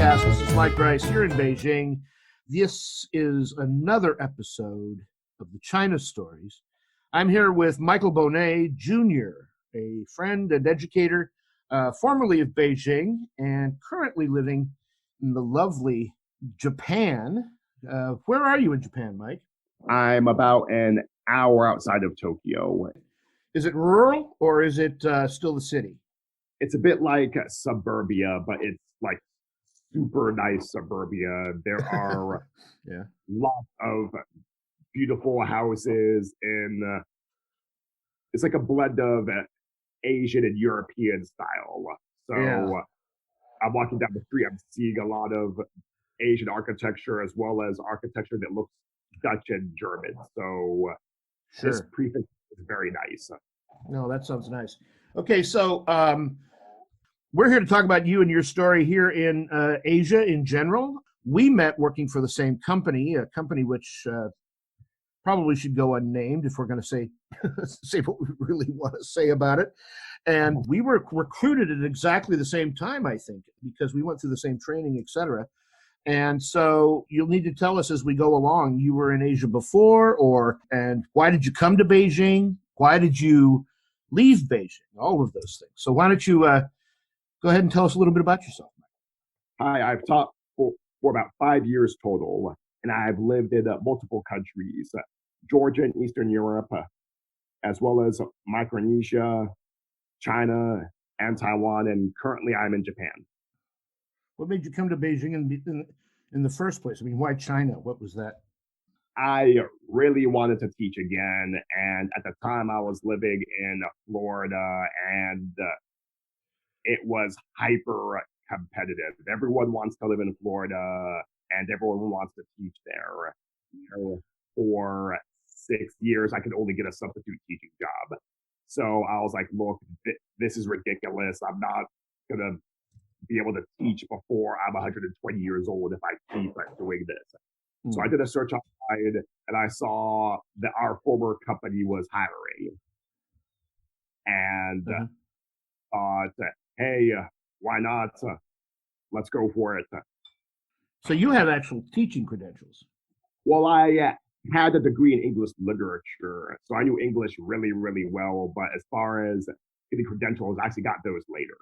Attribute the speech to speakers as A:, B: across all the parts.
A: podcast. This is Mike Rice here in Beijing. This is another episode of the China Stories. I'm here with Michael Bonett Jr., a friend and educator, formerly of Beijing and currently living in the lovely Japan. Where are you in Japan, Mike?
B: I'm about an hour outside of Tokyo.
A: Is it rural or is it still the city?
B: It's a bit like suburbia, but it's like super nice suburbia. There are lots of beautiful houses in it's like a blend of Asian and European style. So I'm walking down the street, I'm seeing a lot of Asian architecture as well as architecture that looks Dutch and German. So this prefix is very nice.
A: No, that sounds nice. Okay, so we're here to talk about you and your story here in Asia in general. We met working for the same company, a company which probably should go unnamed if we're going to say what we really want to say about it. And we were recruited at exactly the same time, I think, because we went through the same training, etc. And so you'll need to tell us as we go along. You were in Asia before, and why did you come to Beijing? Why did you leave Beijing? All of those things. So why don't you go ahead and tell us a little bit about yourself.
B: Hi, I've taught for about 5 years total, and I've lived in multiple countries, Georgia and Eastern Europe, as well as Micronesia, China, and Taiwan, and currently I'm in Japan.
A: What made you come to Beijing in the first place? I mean, why China? What was that?
B: I really wanted to teach again, and at the time I was living in Florida, and it was hyper competitive. Everyone wants to live in Florida, and everyone wants to teach there. For 6 years, I could only get a substitute teaching job. So I was like, look, this is ridiculous. I'm not going to be able to teach before I'm 120 years old if I keep doing this. So I did a search online, and I saw that our former company was hiring. And thought, hey, why not? Let's go for it.
A: So you have actual teaching credentials?
B: Well, I had a degree in English literature, so I knew English really, really well. But as far as getting credentials, I actually got those later.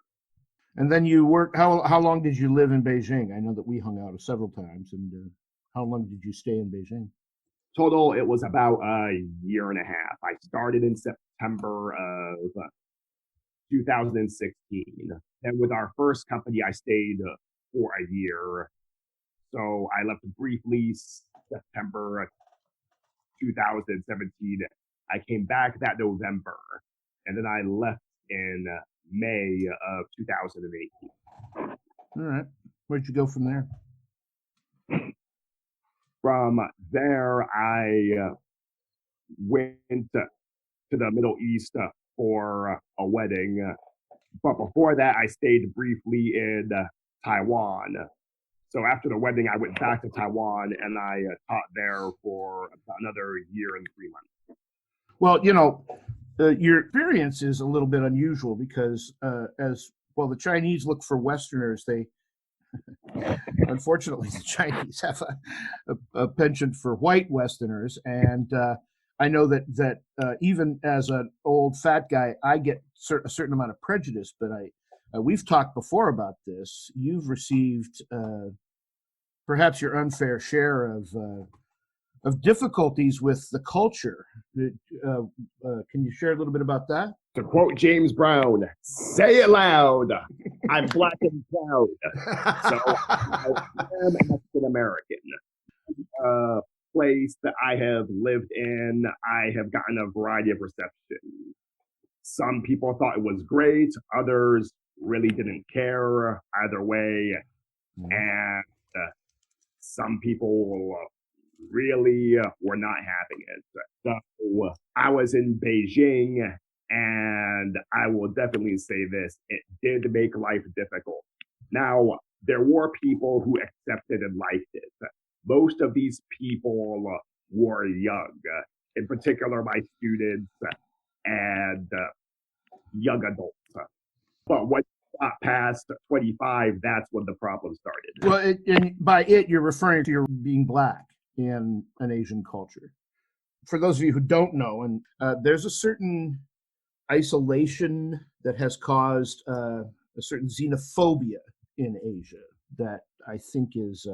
A: And then you worked, how long did you live in Beijing? I know that we hung out several times. And how long did you stay in Beijing?
B: Total, it was about a year and a half. I started in September of 2016. And with our first company, I stayed for a year. So I left briefly September 2017. I came back that November, and then I left in May of 2018.
A: All right. Where'd you go from there?
B: From there, I went to the Middle East for a wedding. But before that, I stayed briefly in Taiwan. So after the wedding, I went back to Taiwan, and I taught there for about another year and 3 months.
A: Well, your experience is a little bit unusual because the Chinese look for Westerners. They, unfortunately, the Chinese have a penchant for white Westerners. And I know that even as an old fat guy, I get a certain amount of prejudice, but we've talked before about this. You've received perhaps your unfair share of difficulties with the culture. Can you share a little bit about that?
B: To quote James Brown, say it loud. I'm black and proud. So I am Mexican American. Place that I have lived in, I have gotten a variety of reception. Some people thought it was great. Others really didn't care either way. And some people really were not having it. So I was in Beijing, and I will definitely say this, it did make life difficult. Now, there were people who accepted and liked it. Most of these people were young, in particular my students and young adults. But what got past 25, that's when the problem started.
A: Well, and by it, you're referring to your being black in an Asian culture. For those of you who don't know, and there's a certain isolation that has caused a certain xenophobia in Asia that I think is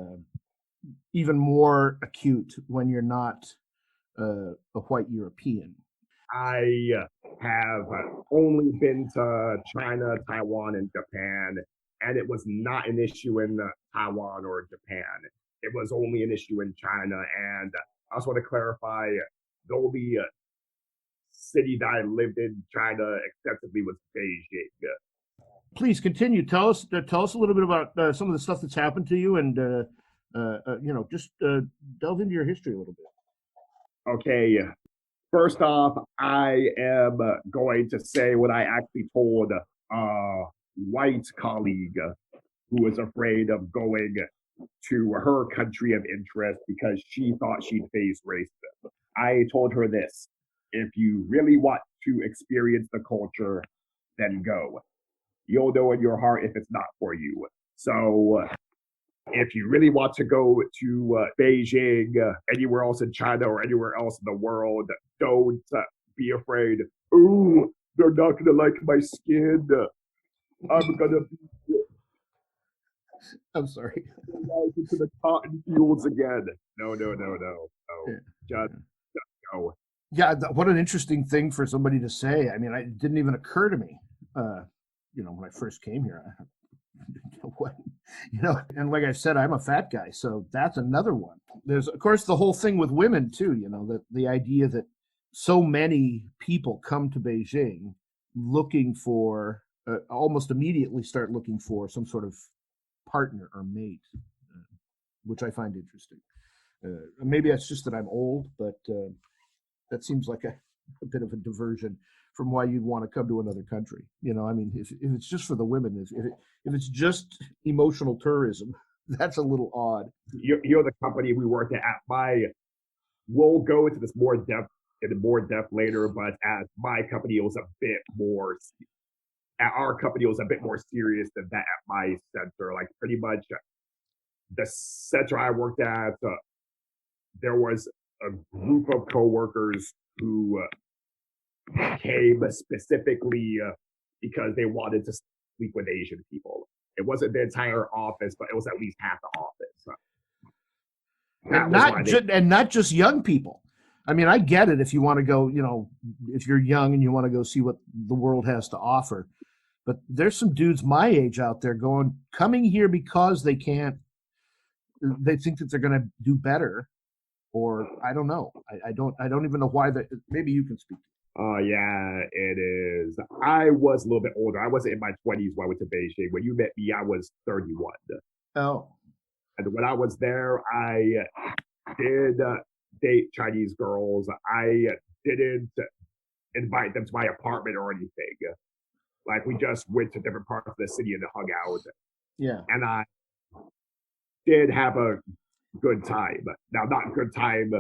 A: even more acute when you're not a white European.
B: I have only been to China, Taiwan, and Japan, and it was not an issue in Taiwan or Japan. It was only an issue in China. And I also want to clarify, the only city that I lived in China extensively was Beijing.
A: Please continue. Tell us a little bit about some of the stuff that's happened to you, and just delve into your history a little bit.
B: Okay, first off, I am going to say what I actually told a white colleague who was afraid of going to her country of interest because she thought she'd face racism. I told her this: if you really want to experience the culture, then go. You'll know in your heart if it's not for you. So if you really want to go to Beijing, anywhere else in China or anywhere else in the world, don't be afraid. Ooh, they're not gonna like my skin. I'm gonna be
A: I'm sorry.
B: into the cotton fields again. No.
A: Yeah.
B: Just go.
A: Yeah, what an interesting thing for somebody to say. I mean, it didn't even occur to me. When I first came here, and like I said, I'm a fat guy, so that's another one. There's, of course, the whole thing with women too. The idea that so many people come to Beijing looking for, almost immediately start looking for some sort of partner or mate, which I find interesting. Maybe it's just that I'm old, but that seems like a bit of a diversion from why you'd want to come to another country. I mean, if it's just for the women, if it's just emotional tourism, that's a little odd.
B: You're the company we worked at. We'll go into this more depth later, but at my company, it was a bit more. At our company, it was a bit more serious than that at my center. Like pretty much, the center I worked at, there was a group of coworkers who came specifically because they wanted to sleep with Asian people. It wasn't the entire office, but it was at least half the office.
A: And not just young people. I mean, I get it if you want to go, if you're young and you want to go see what the world has to offer. But there's some dudes my age out there coming here because they think that they're going to do better, or I don't know. I don't even know why maybe you can speak.
B: Oh, yeah, it is. I was a little bit older. I wasn't in my 20s when I went to Beijing. When you met me, I was 31.
A: Oh.
B: And when I was there, I did date Chinese girls. I didn't invite them to my apartment or anything. Like, we just went to different parts of the city and hung out.
A: Yeah.
B: And I did have a good time. Now, not good time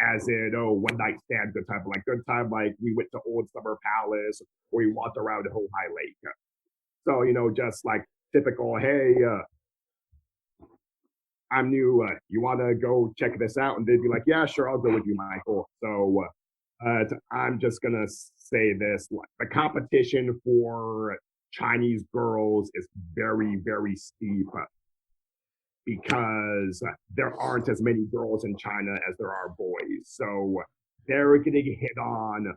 B: as in, one night stand good time, but like good time, like we went to Old Summer Palace or we walked around the High Lake. So, just like typical, hey, I'm new. You want to go check this out? And they'd be like, yeah, sure, I'll go with you, Michael. So I'm just going to say this. The competition for Chinese girls is very, very steep because there aren't as many girls in China as there are boys. So they're getting hit on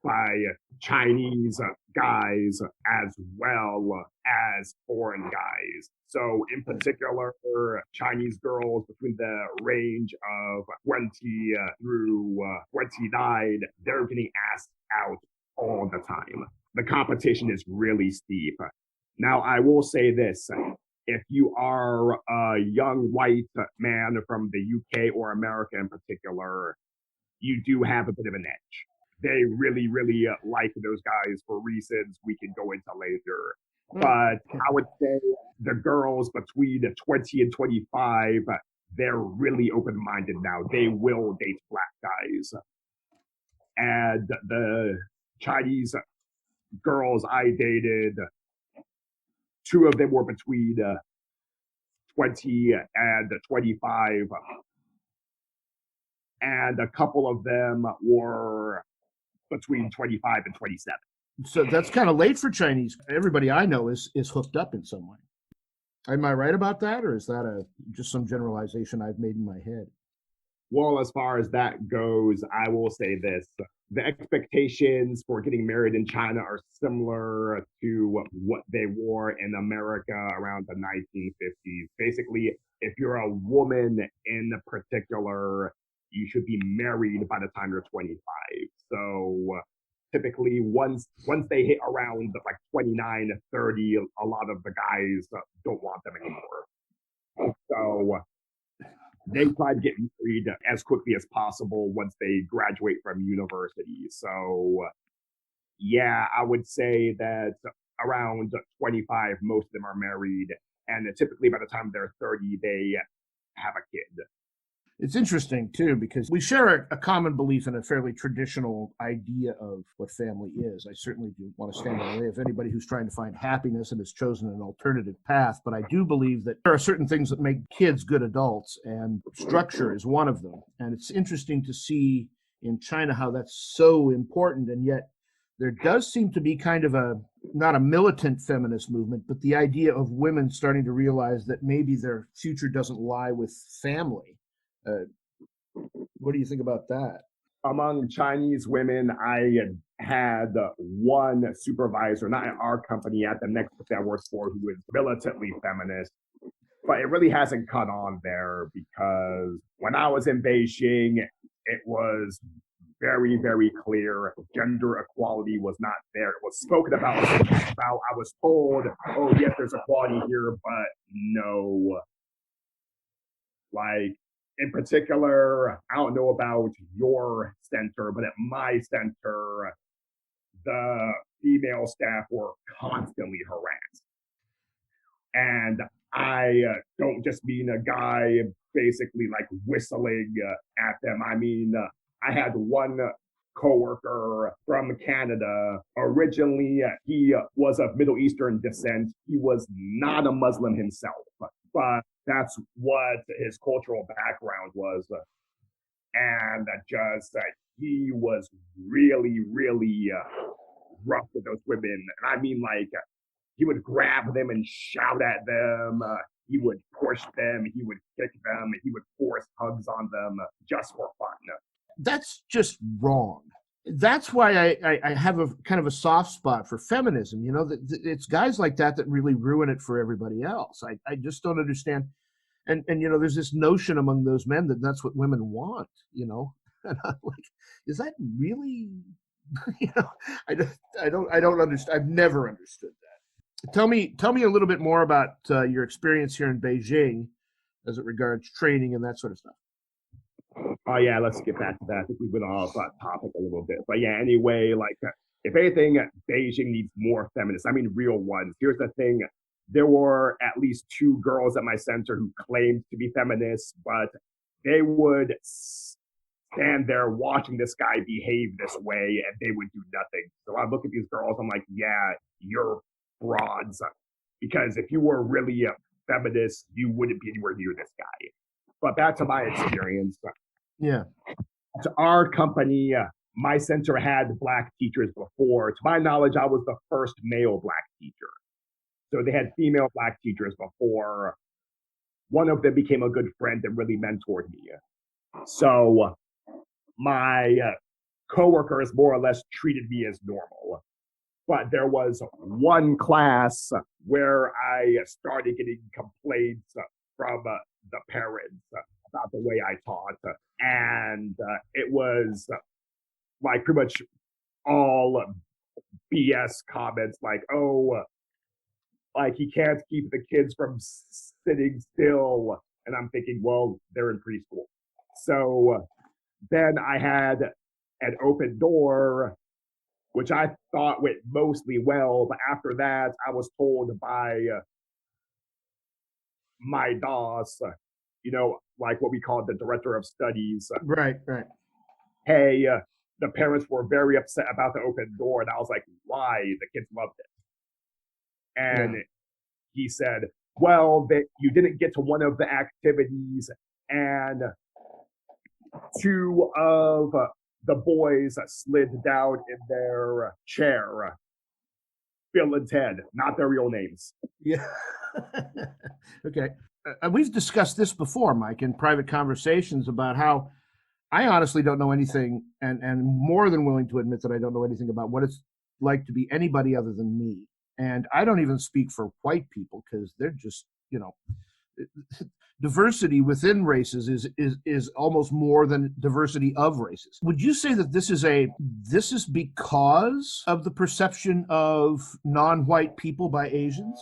B: by Chinese guys as well as foreign guys. So in particular, Chinese girls between the range of 20 through 29, they're getting asked out all the time. The competition is really steep. Now, I will say this. If you are a young white man from the UK or America in particular, you do have a bit of an edge. They really, really like those guys for reasons we can go into later. But I would say the girls between 20 and 25, they're really open-minded now. They will date black guys. And the Chinese girls I dated, two of them were between 20 and 25, and a couple of them were between 25 and 27.
A: So that's kind of late for Chinese. Everybody I know is hooked up in some way. Am I right about that, or is that just some generalization I've made in my head?
B: Well, as far as that goes, I will say this. The expectations for getting married in China are similar to what they wore in America around the 1950s. Basically, if you're a woman in particular, you should be married by the time you're 25. So typically once they hit around like 29, 30, a lot of the guys don't want them anymore. So they try to get married as quickly as possible once they graduate from university. So yeah, I would say that around 25, most of them are married. And typically by the time they're 30, they have a kid.
A: It's interesting, too, because we share a common belief and a fairly traditional idea of what family is. I certainly do want to stand in the way of anybody who's trying to find happiness and has chosen an alternative path. But I do believe that there are certain things that make kids good adults, and structure is one of them. And it's interesting to see in China how that's so important, and yet there does seem to be kind of not a militant feminist movement, but the idea of women starting to realize that maybe their future doesn't lie with family. What do you think about that?
B: Among Chinese women, I had one supervisor, not at our company, at the next company I worked for, who is militantly feminist. But it really hasn't caught on there because when I was in Beijing, it was very, very clear gender equality was not there. It was spoken about. I was told, oh, yes, there's equality here, but no. Like, in particular, I don't know about your center, but at my center, the female staff were constantly harassed. And I don't just mean a guy basically like whistling at them. I mean, I had one coworker from Canada. Originally, he was of Middle Eastern descent. He was not a Muslim himself, but that's what his cultural background was. And just he was really, really rough with those women. And I mean, like, he would grab them and shout at them. He would push them. He would kick them. He would force hugs on them just for fun.
A: That's just wrong. That's why I have a kind of a soft spot for feminism. You know, it's guys like that really ruin it for everybody else. I just don't understand. And you know, there's this notion among those men that that's what women want. You know, and I'm like, is that really? You know, I don't understand. I've never understood that. Tell me a little bit more about your experience here in Beijing, as it regards training and that sort of stuff.
B: Oh yeah, let's get back to that. I think we went off topic a little bit, but yeah. Anyway, like if anything, Beijing needs more feminists. I mean, real ones. Here's the thing: there were at least two girls at my center who claimed to be feminists, but they would stand there watching this guy behave this way, and they would do nothing. So I look at these girls, I'm like, yeah, you're frauds. Because if you were really a feminist, you wouldn't be anywhere near this guy. But back to my experience.
A: Yeah.
B: To our company, my center had Black teachers before. To my knowledge, I was the first male Black teacher. So they had female Black teachers before. One of them became a good friend and really mentored me. So my coworkers more or less treated me as normal. But there was one class where I started getting complaints from the parents about the way I taught. And it was like pretty much all BS comments like, oh, like he can't keep the kids from sitting still. And I'm thinking, well, they're in preschool. So then I had an open door, which I thought went mostly well. But after that, I was told by my boss, you know, like what we call the director of studies.
A: Right.
B: Hey, the parents were very upset about the open door. And I was like, why? The kids loved it. And he said, well, that you didn't get to one of the activities, and two of the boys slid down in their chair. Bill and Ted, not their real names.
A: Yeah. Okay. We've discussed this before, Mike, in private conversations about how I honestly don't know anything, and more than willing to admit that I don't know anything about what it's like to be anybody other than me. And I don't even speak for white people because they're just, diversity within races is almost more than diversity of races. Would you say that this is because of the perception of non-white people by Asians?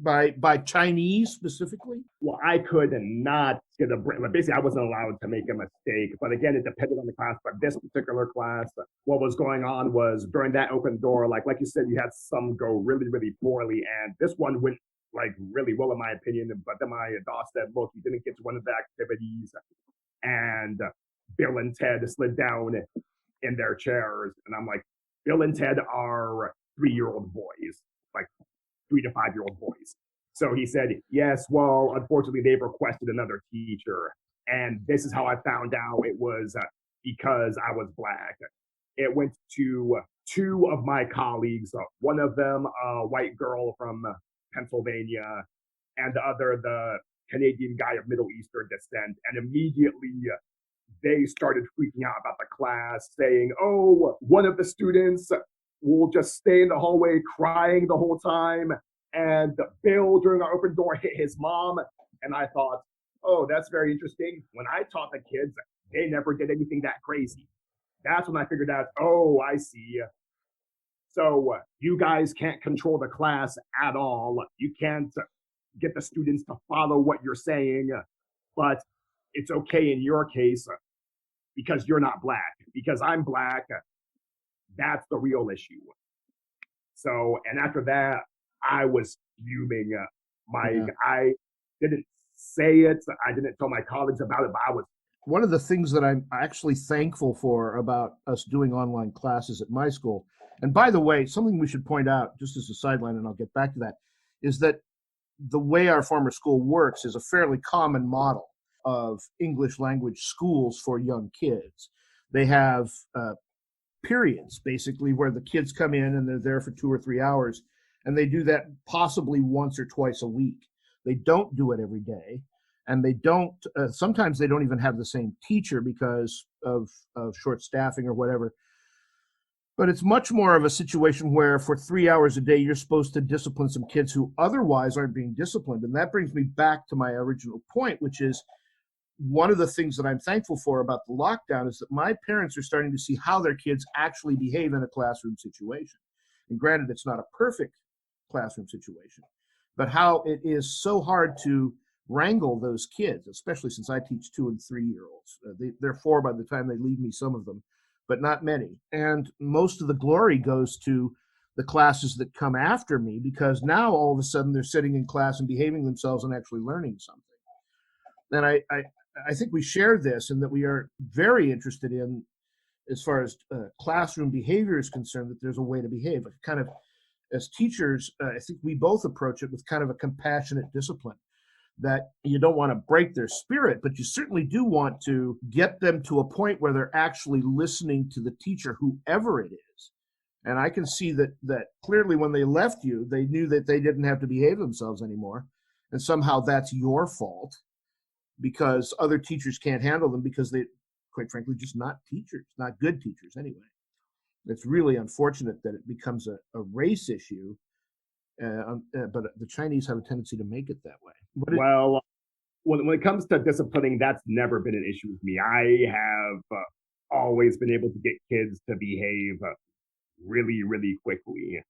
A: By Chinese specifically?
B: Well, I could not get a break. Basically, I wasn't allowed to make a mistake. But again, it depended on the class. But this particular class, what was going on was during that open door, like you said, you had some go really, really poorly. And this one went like really well, in my opinion. But then my boss said, look, you didn't get to one of the activities. And Bill and Ted slid down in their chairs. And I'm like, Bill and Ted are 3-year-old boys, like 3 to 5-year-old boys. So he said, yes, well, unfortunately, they've requested another teacher. And this is how I found out it was because I was Black. It went to two of my colleagues, one of them, a white girl from Pennsylvania, and the other, the Canadian guy of Middle Eastern descent. And immediately they started freaking out about the class, saying, oh, one of the students will just stay in the hallway crying the whole time. And Bill, during our open door, hit his mom. And I thought, oh, that's very interesting. When I taught the kids, they never did anything that crazy. That's when I figured out, oh, I see. So you guys can't control the class at all. You can't get the students to follow what you're saying. But it's okay in your case because you're not Black. Because I'm Black, that's the real issue. So, and after that, I was fuming. I didn't say it. I didn't tell my colleagues about it, but I was.
A: One of the things that I'm actually thankful for about us doing online classes at my school, and by the way, something we should point out, just as a sideline, and I'll get back to that, is that the way our former school works is a fairly common model of English language schools for young kids. They have periods, basically, where the kids come in and they're there for 2 or 3 hours, and they do that possibly once or twice a week. They don't do it every day, and they don't. Sometimes they don't even have the same teacher because of short staffing or whatever. But it's much more of a situation where for 3 hours a day, you're supposed to discipline some kids who otherwise aren't being disciplined. And that brings me back to my original point, which is one of the things that I'm thankful for about the lockdown is that my parents are starting to see how their kids actually behave in a classroom situation. And granted, it's not a perfect classroom situation, but how it is so hard to wrangle those kids, especially since I teach 2 and 3-year-olds. They're 4 by the time they leave me, some of them, but not many. And most of the glory goes to the classes that come after me, because now all of a sudden they're sitting in class and behaving themselves and actually learning something. And I think we share this, and that we are very interested in, as far as classroom behavior is concerned, that there's a way to behave. Kind of, as teachers, I think we both approach it with kind of a compassionate discipline, that you don't want to break their spirit, but you certainly do want to get them to a point where they're actually listening to the teacher, whoever it is. And I can see that clearly when they left you, they knew that they didn't have to behave themselves anymore. And somehow that's your fault, because other teachers can't handle them because they, quite frankly, just not teachers, not good teachers anyway. It's really unfortunate that it becomes a race issue, but the Chinese have a tendency to make it that way.
B: Well, when it comes to disciplining, that's never been an issue with me. I have always been able to get kids to behave really, really quickly.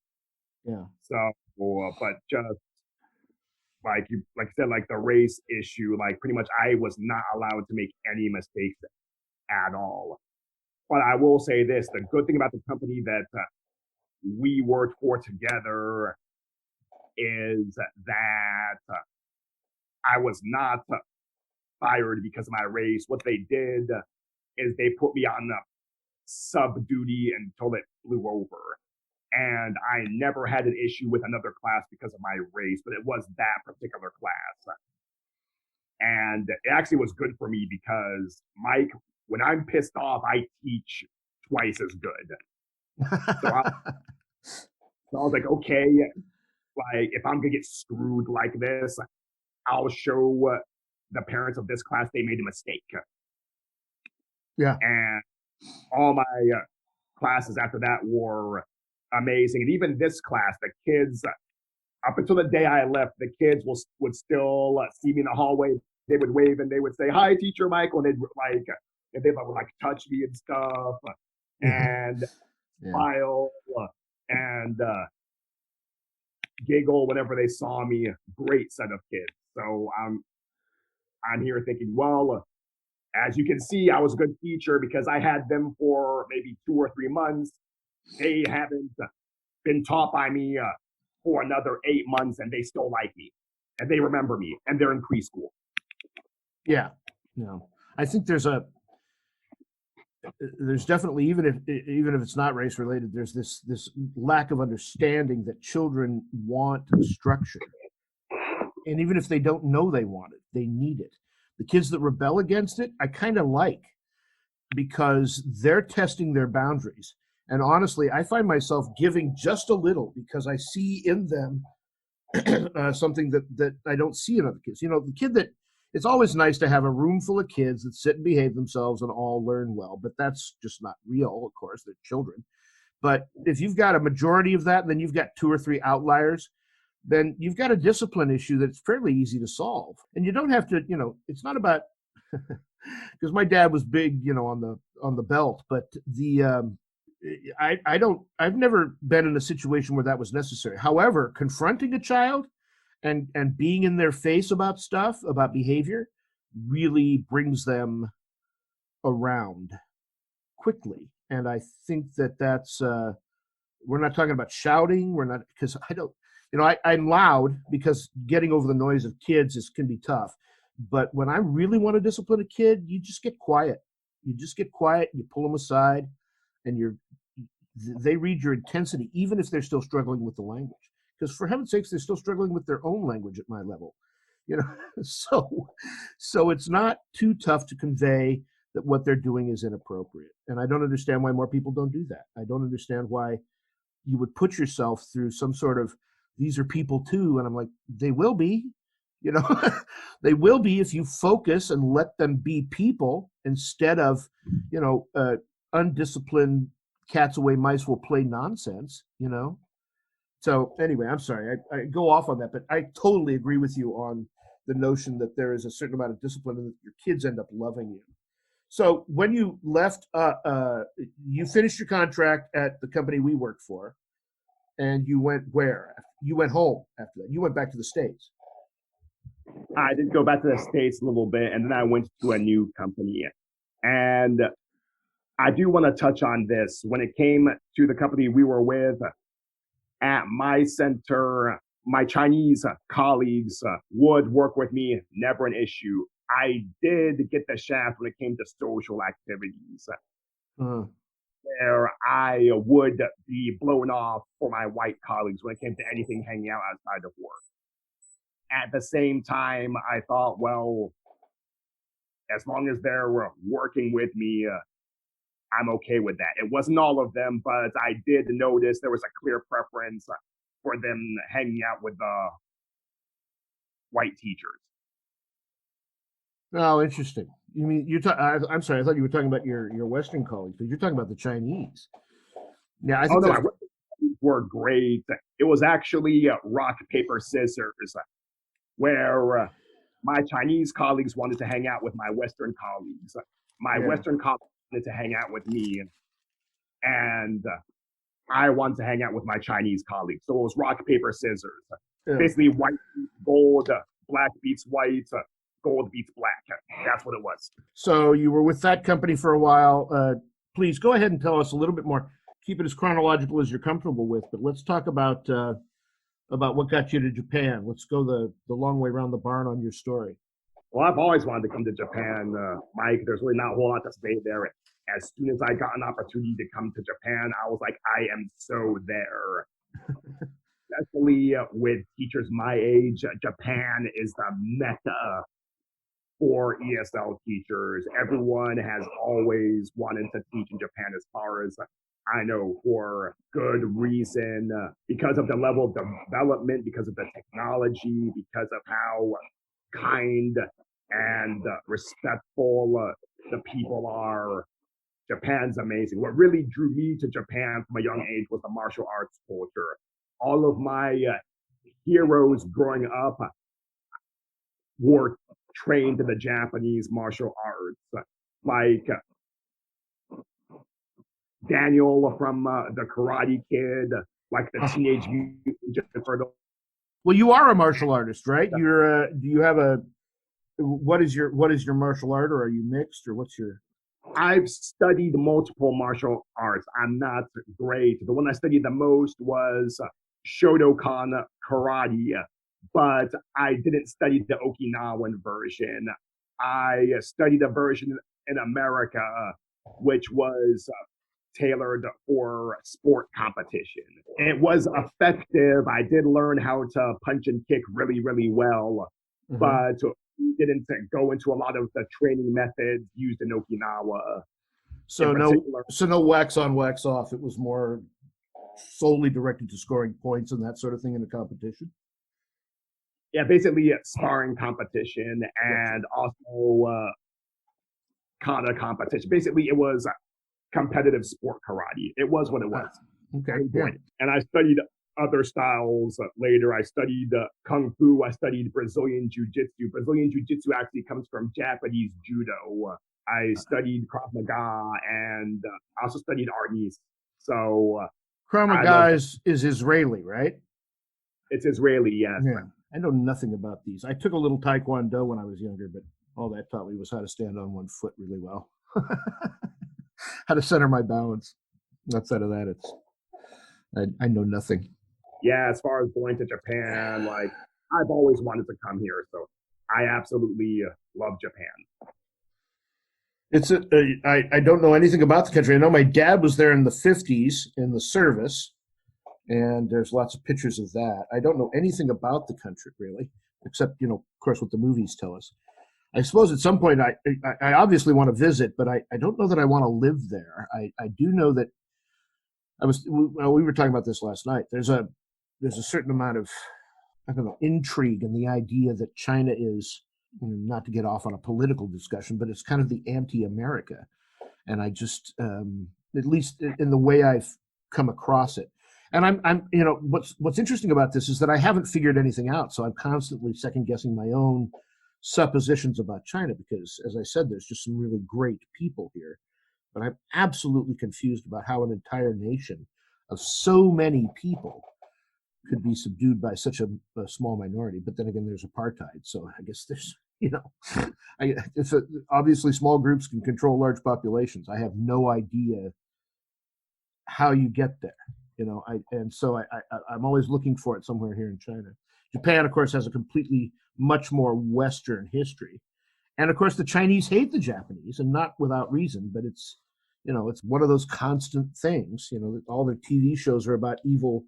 A: Yeah.
B: So, but just like you said, like the race issue, like pretty much I was not allowed to make any mistakes at all. But I will say this, the good thing about the company that we worked for together is that I was not fired because of my race. What they did is they put me on sub duty until it blew over. And I never had an issue with another class because of my race, but it was that particular class. And it actually was good for me because, Mike, when I'm pissed off, I teach twice as good. So I, so I was like, okay, like if I'm gonna get screwed like this, I'll show the parents of this class they made a mistake.
A: Yeah.
B: And all my classes after that were amazing. And even this class, the kids, up until the day I left, the kids would still see me in the hallway. They would wave and they would say, "Hi, Teacher Michael," and they would like touch me and stuff, and
A: Yeah.
B: smile and giggle whenever they saw me. Great set of kids. So I'm here thinking, well, as you can see, I was a good teacher because I had them for maybe 2 or 3 months. They haven't been taught by me for another 8 months, and they still like me, and they remember me, and they're in preschool.
A: Yeah. No, I think there's definitely, even if it's not race related, there's this lack of understanding that children want structure, and even if they don't know they want it, they need it. The kids that rebel against it, I kind of like, because they're testing their boundaries. And honestly, I find myself giving just a little because I see in them something that I don't see in other kids. You know, the kid that, it's always nice to have a room full of kids that sit and behave themselves and all learn well, but that's just not real, of course, they're children. But if you've got a majority of that, and then you've got 2 or 3 outliers, then you've got a discipline issue that's fairly easy to solve. And you don't have to, you know, it's not about, because my dad was big, you know, on the belt, but I've never been in a situation where that was necessary. However, confronting a child and being in their face about stuff, about behavior, really brings them around quickly. And I think that's we're not talking about shouting. We're not, because I don't, you know, I'm loud because getting over the noise of kids can be tough. But when I really want to discipline a kid, you just get quiet. You just get quiet. You pull them aside, and they read your intensity, even if they're still struggling with the language. Because for heaven's sakes, they're still struggling with their own language at my level, you know. So it's not too tough to convey that what they're doing is inappropriate. And I don't understand why more people don't do that. I don't understand why you would put yourself through some sort of, these are people too. And I'm like, they will be, you know, they will be if you focus and let them be people instead of, you know, undisciplined cats away mice will play nonsense, you know. So anyway, I'm sorry, I go off on that, but I totally agree with you on the notion that there is a certain amount of discipline and that your kids end up loving you. So when you left, you finished your contract at the company we worked for, and you went where? You went home after that. You went back to the States.
B: I did go back to the States a little bit, and then I went to a new company. And I do want to touch on this. When it came to the company we were with, at my center, my Chinese colleagues would work with me, never an issue. I did get the shaft when it came to social activities, where I would be blown off for my white colleagues when it came to anything hanging out outside of work. At the same time, I thought, well, as long as they're working with me, I'm okay with that. It wasn't all of them, but I did notice there was a clear preference for them hanging out with the white teachers.
A: Oh, interesting. You mean I'm sorry. I thought you were talking about your Western colleagues, but you're talking about the Chinese. Yeah, I think
B: my were great. It was actually rock paper scissors, where my Chinese colleagues wanted to hang out with my Western colleagues. My Western colleagues wanted to hang out with me, and I wanted to hang out with my Chinese colleagues. So it was rock paper scissors. Basically, white beats gold, black beats white, gold beats black. That's what it was.
A: So you were with that company for a while. Please go ahead and tell us a little bit more. Keep it as chronological as you're comfortable with, but let's talk about what got you to Japan. Let's go the long way around the barn on your story.
B: Well, I've always wanted to come to Japan, Mike. There's really not a whole lot to say there. as soon as I got an opportunity to come to Japan, I was like, I am so there. Especially with teachers my age, Japan is the mecca for ESL teachers. Everyone has always wanted to teach in Japan, as far as I know, for good reason, because of the level of development, because of the technology, because of how kind and respectful the people are. Japan's amazing. What really drew me to Japan from a young age was the martial arts culture. All of my heroes growing up were trained in the Japanese martial arts, like Daniel from the Karate Kid, like the Teenage Mutant Ninja Turtles.
A: Well, you are a martial artist, right? You're. Do you have a? What is your martial art, or are you mixed, or what's your?
B: I've studied multiple martial arts. I'm not great. The one I studied the most was Shotokan karate, but I didn't study the Okinawan version. I studied a version in America, which was tailored for sport competition. It was effective. I did learn how to punch and kick really, really well, but we didn't go into a lot of the training methods used in Okinawa.
A: So no wax on, wax off. It was more solely directed to scoring points and that sort of thing in a competition.
B: Yeah, basically sparring competition and also kata competition. Basically, it was competitive sport karate. It was what it was.
A: Okay. Yeah.
B: And I studied other styles later. I studied Kung Fu. I studied Brazilian Jiu-Jitsu. Brazilian Jiu-Jitsu actually comes from Japanese Judo. I studied Krav Maga and I also studied Arnis. So
A: Krav Maga is Israeli, right?
B: It's Israeli, yes.
A: Yeah. I know nothing about these. I took a little Taekwondo when I was younger, but all that taught me was how to stand on one foot really well. How to center my balance. Outside of that, I know nothing.
B: Yeah, as far as going to Japan, like I've always wanted to come here, so I absolutely love Japan.
A: I don't know anything about the country. I know my dad was there in the 50s in the service, and there's lots of pictures of that. I don't know anything about the country really, except of course, what the movies tell us. I suppose at some point I obviously want to visit, but I don't know that I want to live there. I do know that we were talking about this last night. There's a certain amount of, I don't know, intrigue in the idea that China is, not to get off on a political discussion, but it's kind of the anti-America. And I just, at least in the way I've come across it. And I'm what's interesting about this is that I haven't figured anything out. So I'm constantly second guessing my own suppositions about China, because as I said, there's just some really great people here. But I'm absolutely confused about how an entire nation of so many people could be subdued by such a small minority. But then again, there's apartheid. So I guess there's, obviously small groups can control large populations. I have no idea how you get there. I'm always looking for it somewhere here in China. Japan, of course, has a completely much more Western history. And of course, the Chinese hate the Japanese, and not without reason, but it's one of those constant things. All their TV shows are about evil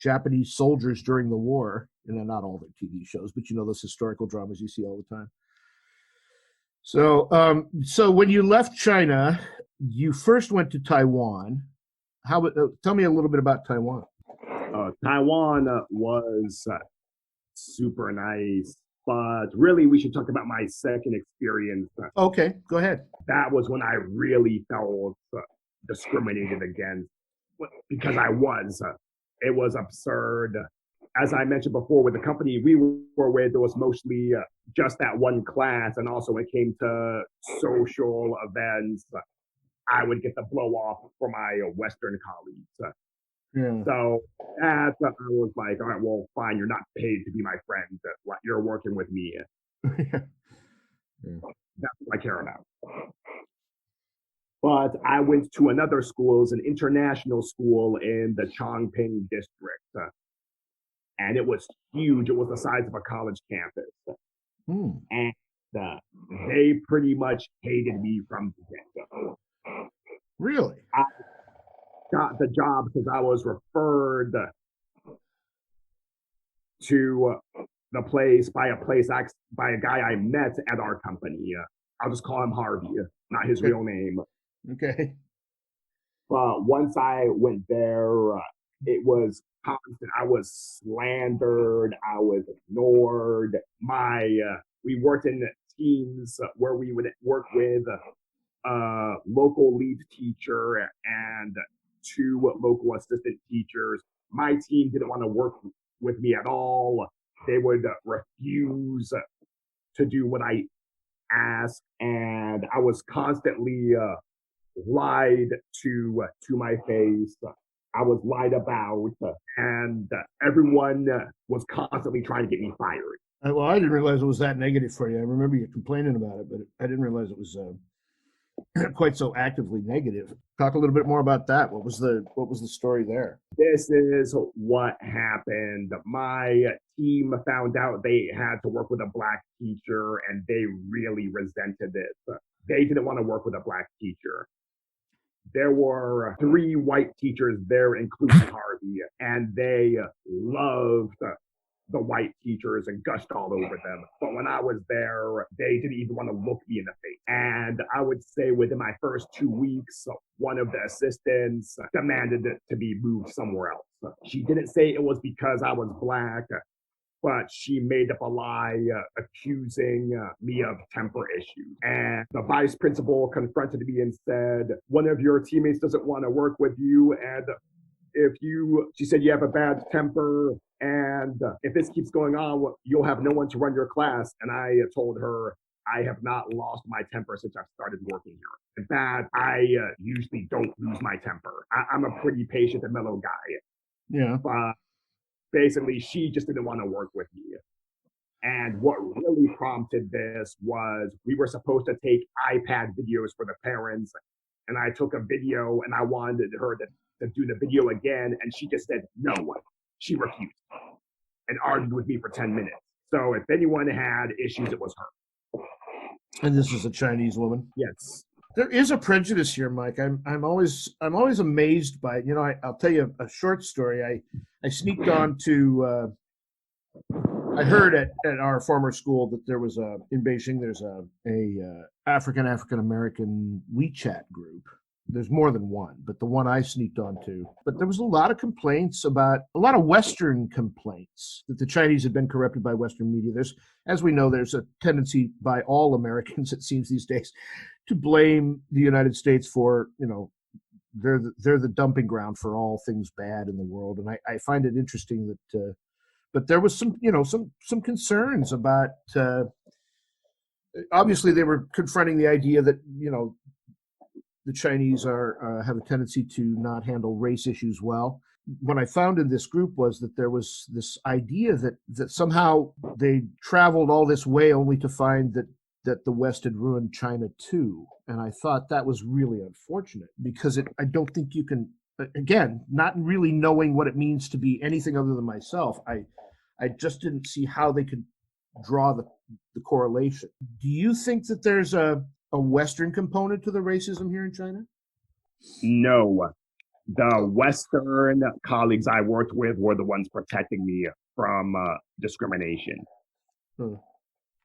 A: Japanese soldiers during the war. Not all their TV shows, but those historical dramas you see all the time. So when you left China, you first went to Taiwan. Tell me a little bit about Taiwan.
B: Taiwan was super nice, but really we should talk about my second experience.
A: Okay, go ahead.
B: That was when I really felt discriminated against, because I was. It was absurd. As I mentioned before, with the company we were with, it was mostly just that one class, and also when it came to social events, I would get the blow off for my Western colleagues.
A: Yeah.
B: So I was like, all right, well, fine, you're not paid to be my friend. You're working with me.
A: Yeah.
B: That's what I care about. But I went to another school, it was an international school in the Chongping district. And it was huge. It was the size of a college campus. And they pretty much hated me from the get-go.
A: Really?
B: I got the job because I was referred to the place by a guy I met at our company. I'll just call him Harvey, not his real name.
A: Okay.
B: But once I went there, it was constant. I was slandered. I was ignored. We worked in teams where we would work with local lead teacher and two local assistant teachers. My team didn't want to work with me at all. They would refuse to do what I asked, and I was constantly lied to my face. I was lied about, and everyone was constantly trying to get me fired.
A: Well, I didn't realize it was that negative for you. I remember you complaining about it, but I didn't realize it was quite so actively negative. Talk a little bit more about that. What was the story there?
B: This is what happened. My team found out they had to work with a black teacher, and they really resented it. They didn't want to work with a black teacher. There were three white teachers there, including Harvey, and they loved the white teachers and gushed all over them. But when I was there, they didn't even want to look me in the face. And I would say within my first 2 weeks, one of the assistants demanded to be moved somewhere else. She didn't say it was because I was black, but she made up a lie accusing me of temper issues. And the vice principal confronted me and said, one of your teammates doesn't want to work with you. And she said, you have a bad temper. And if this keeps going on, you'll have no one to run your class. And I told her, I have not lost my temper since I've started working here. In fact, I usually don't lose my temper. I'm a pretty patient and mellow guy.
A: Yeah.
B: But basically, she just didn't want to work with me. And what really prompted this was we were supposed to take iPad videos for the parents. And I took a video and I wanted her to do the video again. And she just said no. She refused and argued with me for 10 minutes. So if anyone had issues, it was her.
A: And this is a Chinese woman?
B: Yes.
A: There is a prejudice here, Mike. I'm always amazed by it. I'll tell you a short story. I sneaked on to. I heard at our former school that there was in Beijing. There's a African American WeChat group. There's more than one, but the one I sneaked onto. But there was a lot of complaints about a lot of Western complaints that the Chinese had been corrupted by Western media. As we know, there's a tendency by all Americans, it seems these days, to blame the United States for, they're the dumping ground for all things bad in the world. And I find it interesting that, but there was some concerns about, obviously they were confronting the idea that, the Chinese have a tendency to not handle race issues well. What I found in this group was that there was this idea that somehow they traveled all this way only to find that the West had ruined China too. And I thought that was really unfortunate because I don't think you can, again, not really knowing what it means to be anything other than myself, I just didn't see how they could draw the correlation. Do you think that there's a Western component to the racism here in China?
B: No. The Western colleagues I worked with were the ones protecting me from discrimination.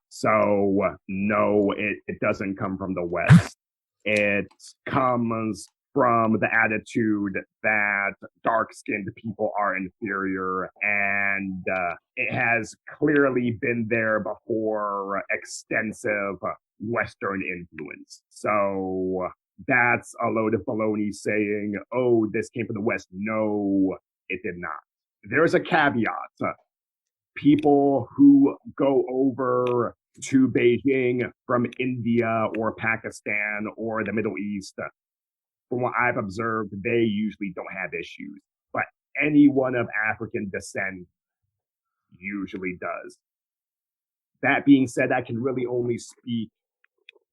B: So, no, it doesn't come from the West. It comes from the attitude that dark-skinned people are inferior, and it has clearly been there before extensive Western influence. So that's a load of baloney saying, oh, this came from the West. No, it did not. There's a caveat. People who go over to Beijing from India or Pakistan or the Middle East, from what I've observed, they usually don't have issues. But anyone of African descent usually does. That being said, I can really only speak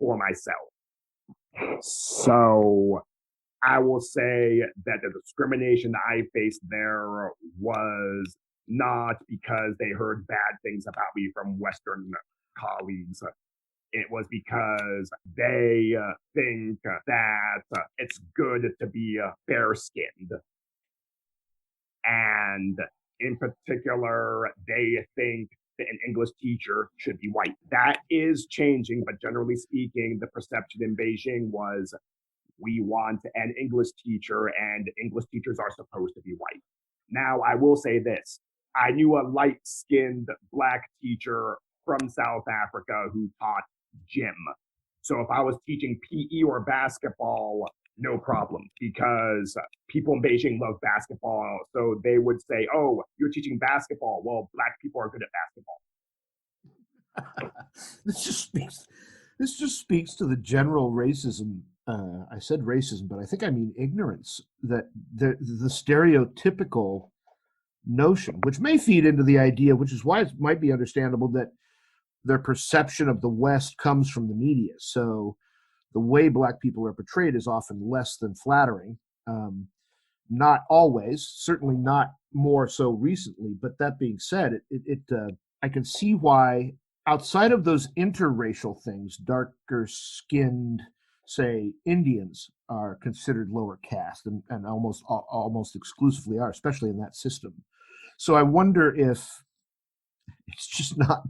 B: for myself. So I will say that the discrimination that I faced there was not because they heard bad things about me from Western colleagues. it was because they think that it's good to be fair skinned. And in particular, they think that an English teacher should be white. That is changing, but generally speaking, the perception in Beijing was we want an English teacher, and English teachers are supposed to be white. Now, I will say this. I knew a light skinned black teacher from South Africa who taught gym. So if I was teaching PE or basketball, no problem, because people in Beijing love basketball. So they would say, oh, you're teaching basketball. Well, black people are good at basketball.
A: this just speaks. This just speaks to the general racism. I said racism, but I think I mean ignorance. That the stereotypical notion, which may feed into the idea, which is why it might be understandable that their perception of the West comes from the media. So the way black people are portrayed is often less than flattering. Not always, certainly not more so recently. But that being said, I can see why outside of those interracial things, darker skinned, say, Indians are considered lower caste and almost exclusively are, especially in that system. So I wonder if it's just not,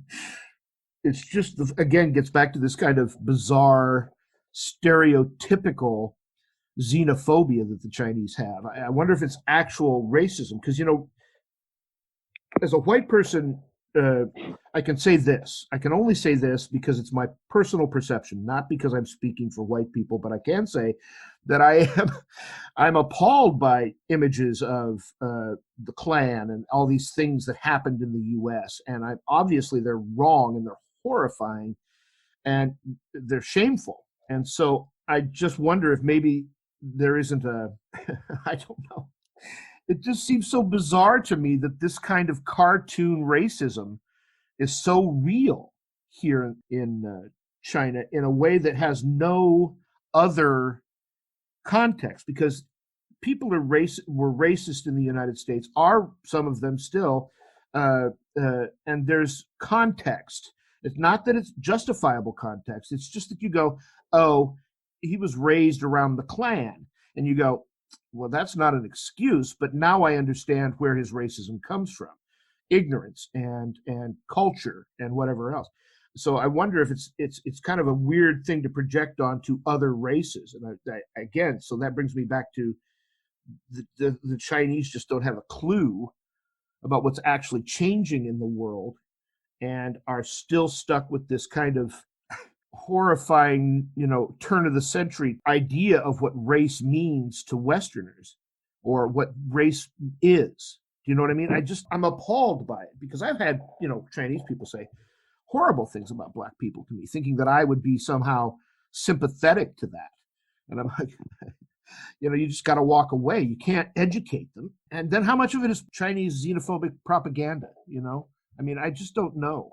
A: it's just, again, gets back to this kind of bizarre, stereotypical xenophobia that the Chinese have. I wonder if it's actual racism, because, as a white person, I can say this. I can only say this because it's my personal perception, not because I'm speaking for white people, but I can say that I'm appalled by images of the Klan and all these things that happened in the U.S. And obviously they're wrong and they're horrifying and they're shameful. And so I just wonder if maybe there isn't I don't know. It just seems so bizarre to me that this kind of cartoon racism is so real here in China in a way that has no other context, because people were racist in the United States, are some of them still, and there's context. It's not that it's justifiable context. It's just that you go, oh, he was raised around the Klan, and you go, well, that's not an excuse, but now I understand where his racism comes from, ignorance and culture and whatever else. So I wonder if it's kind of a weird thing to project onto other races. And again, so that brings me back to the Chinese just don't have a clue about what's actually changing in the world and are still stuck with this kind of horrifying, turn of the century idea of what race means to Westerners or what race is. Do you know what I mean? I'm appalled by it because I've had, Chinese people say horrible things about black people to me, thinking that I would be somehow sympathetic to that. And I'm like, you just got to walk away. You can't educate them. And then how much of it is Chinese xenophobic propaganda? I mean, I just don't know.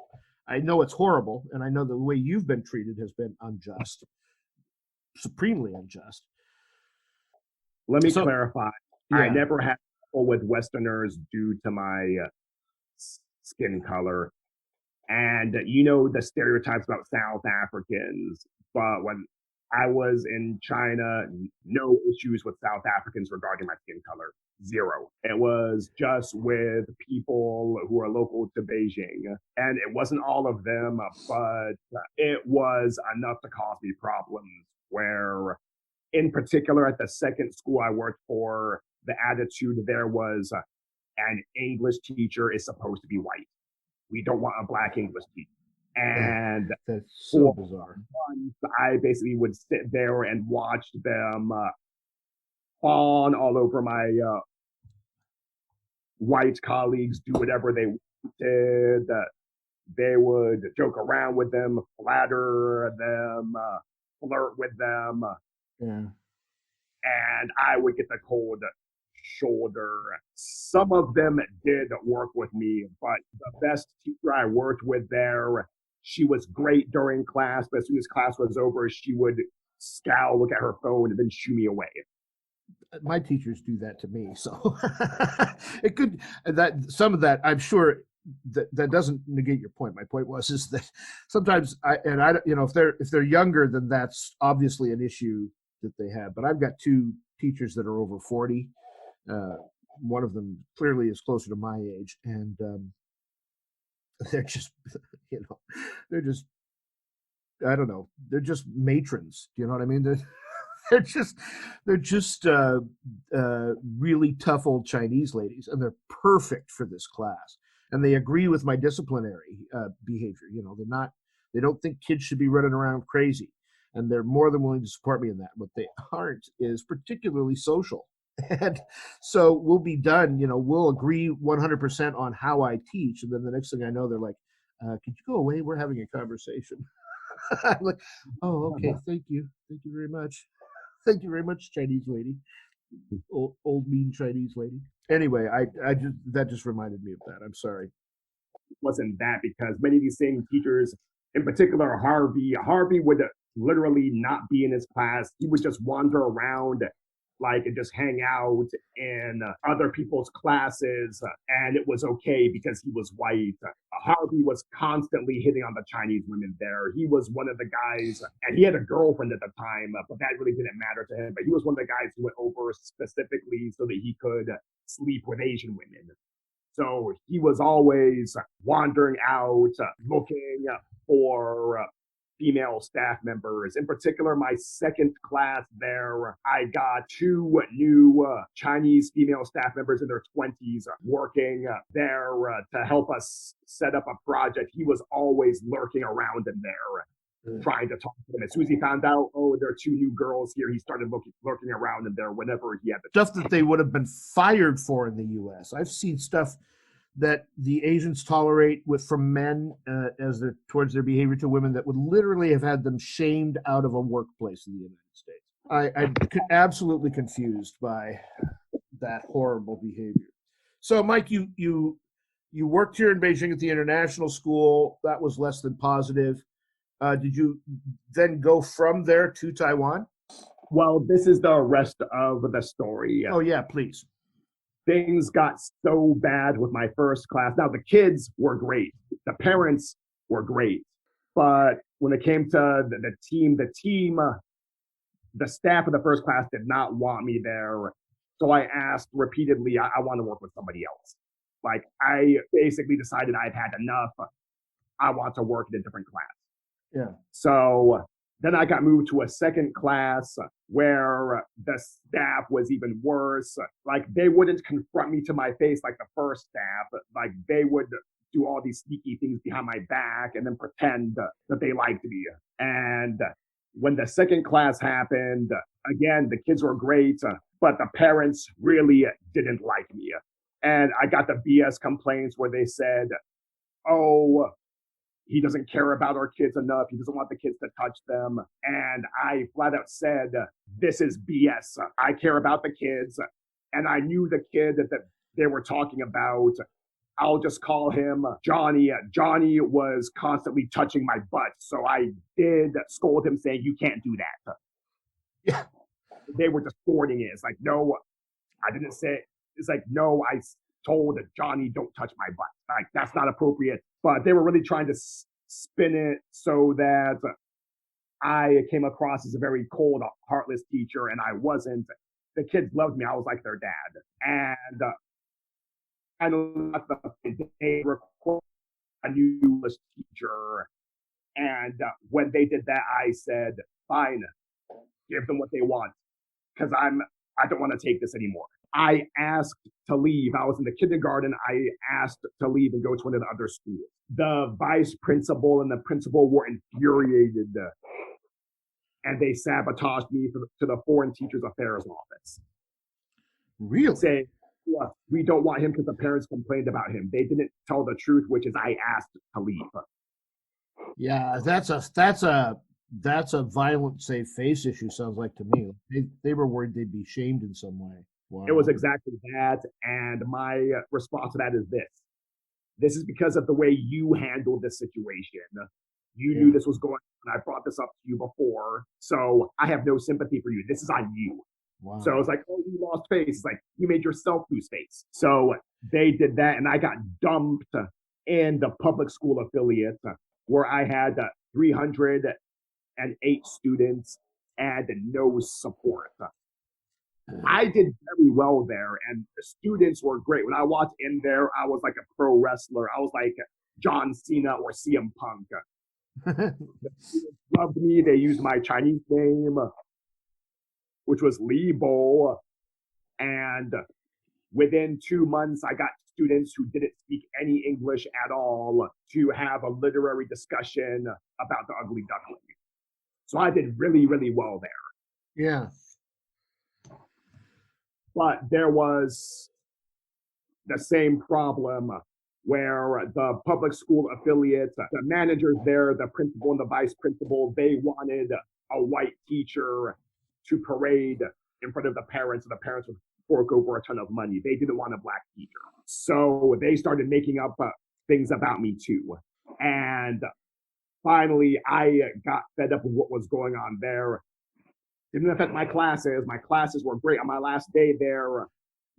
A: I know it's horrible, and I know the way you've been treated has been unjust, supremely unjust.
B: Let me clarify. Yeah. I never had trouble with Westerners due to my skin color. And the stereotypes about South Africans, but when I was in China, no issues with South Africans regarding my skin color. Zero. It was just with people who are local to Beijing. And it wasn't all of them, but it was enough to cause me problems where, in particular, at the second school I worked for, the attitude there was an English teacher is supposed to be white. We don't want a black English teacher. And
A: that's so bizarre.
B: I basically would sit there and watch them fawn all over my white colleagues, do whatever they wanted. They would joke around with them, flatter them, flirt with them.
A: Yeah.
B: And I would get the cold shoulder. Some of them did work with me, but the best teacher I worked with there, she was great during class, but as soon as class was over, she would scowl, look at her phone, and then shoo me away.
A: My teachers do that to me, so it could some of that I'm sure that doesn't negate your point. My point was is that sometimes if they're younger, then that's obviously an issue that they have. But I've got two teachers that are over 40. One of them clearly is closer to my age, and they're just, they're just, I don't know, they're just matrons. Do you know what I mean? They're just really tough old Chinese ladies, and they're perfect for this class. And they agree with my disciplinary behavior. They don't think kids should be running around crazy, and they're more than willing to support me in that. What they aren't is particularly social. And so we'll be done. We'll agree 100% on how I teach, and then the next thing I know, they're like, "Could you go away? We're having a conversation." I'm like, "Oh, okay. Thank you very much. Thank you very much, Chinese lady, old mean Chinese lady." Anyway, that just reminded me of that. I'm sorry.
B: It wasn't that, because many of these same teachers, in particular Harvey would literally not be in his class. He would just wander around and just hang out in other people's classes, and it was okay because he was white. Harvey was constantly hitting on the Chinese women there. He was one of the guys, and he had a girlfriend at the time, but that really didn't matter to him. But he was one of the guys who went over specifically so that he could sleep with Asian women. So he was always wandering out, looking for female staff members. In particular, my second class there, I got two new Chinese female staff members in their 20s working there to help us set up a project. He was always lurking around in there, trying to talk to them. As soon as he found out, there are two new girls here, he started lurking around in there whenever he had the
A: stuff that they would have been fired for in the U.S. I've seen stuff that the Asians tolerate from men towards their behavior to women that would literally have had them shamed out of a workplace in the United States. I'm absolutely confused by that horrible behavior. So, Mike, you worked here in Beijing at the international school. That was less than positive. Did you then go from there to Taiwan?
B: Well, this is the rest of the story.
A: Oh, yeah, please.
B: Things got so bad with my first class. Now, the kids were great. The parents were great. But when it came to the team, the staff of the first class did not want me there. So I asked repeatedly, I want to work with somebody else. I basically decided I've had enough. I want to work in a different class.
A: Yeah.
B: So then I got moved to a second class where the staff was even worse. They wouldn't confront me to my face like the first staff. They would do all these sneaky things behind my back and then pretend that they liked me. And when the second class happened, again, the kids were great, but the parents really didn't like me. And I got the BS complaints where they said, "Oh, he doesn't care about our kids enough. He doesn't want the kids to touch them." And I flat out said, "This is BS. I care about the kids." And I knew the kid that they were talking about. I'll just call him Johnny. Johnny was constantly touching my butt. So I did scold him, saying, "You can't do that."
A: Yeah.
B: They were distorting it. It's like, no, I didn't say. It's like, no, I told Johnny, "Don't touch my butt." That's not appropriate. But they were really trying to spin it so that I came across as a very cold, heartless teacher, and I wasn't. The kids loved me. I was like their dad. And I know they required a new English teacher. And when they did that, I said, "Fine, give them what they want, because I don't want to take this anymore." I asked to leave. I was in the kindergarten. I asked to leave and go to one of the other schools. The vice principal and the principal were infuriated, and they sabotaged me to the Foreign Teachers Affairs office.
A: Really?
B: Saying, "Look, we don't want him because the parents complained about him." They didn't tell the truth, which is I asked to leave.
A: Yeah, that's a violent save face issue. Sounds like to me. They were worried they'd be shamed in some way. Wow.
B: It was exactly that. And my response to that is this. This is because of the way you handled this situation. You knew this was going on. I brought this up to you before. So I have no sympathy for you. This is on you. Wow. So it's like, "Oh, you lost face." It's like, you made yourself lose face. So they did that, and I got dumped in the public school affiliate where I had 308 students and no support. I did very well there, and the students were great. When I walked in there, I was like a pro wrestler. I was like John Cena or CM Punk. The students loved me. They used my Chinese name, which was Li Bo. And within 2 months, I got students who didn't speak any English at all to have a literary discussion about the ugly duckling. So I did really, really well there.
A: Yeah.
B: But there was the same problem where the public school affiliate, the managers there, the principal and the vice principal, they wanted a white teacher to parade in front of the parents, and the parents would fork over a ton of money. They didn't want a black teacher. So they started making up things about me too. And finally, I got fed up with what was going on there. Didn't affect my classes. My classes were great. On my last day there,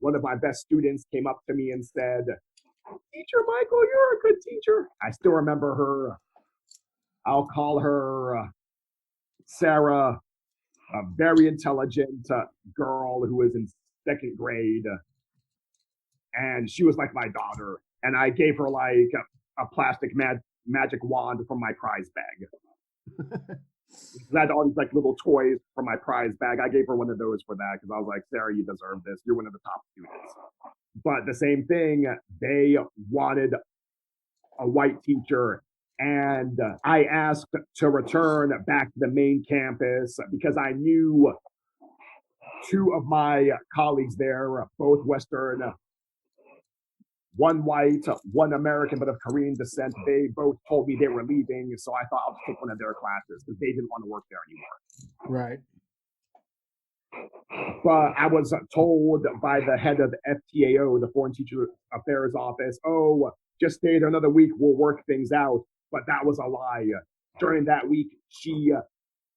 B: one of my best students came up to me and said, "Teacher Michael, you're a good teacher." I still remember her. I'll call her Sarah, a very intelligent girl who was in second grade. And she was like my daughter. And I gave her like a plastic magic wand from my prize bag. I had all these like little toys from my prize bag. I gave her one of those for that because I was like, "Sarah, you deserve this. You're one of the top students." But the same thing, they wanted a white teacher. And I asked to return back to the main campus because I knew two of my colleagues there, both Western, one white, one American, but of Korean descent. They both told me they were leaving. So I thought I'll just take one of their classes because they didn't want to work there anymore.
A: Right.
B: But I was told by the head of the FTAO, the Foreign Teacher Affairs Office, "Oh, just stay there another week. We'll work things out." But that was a lie. During that week, she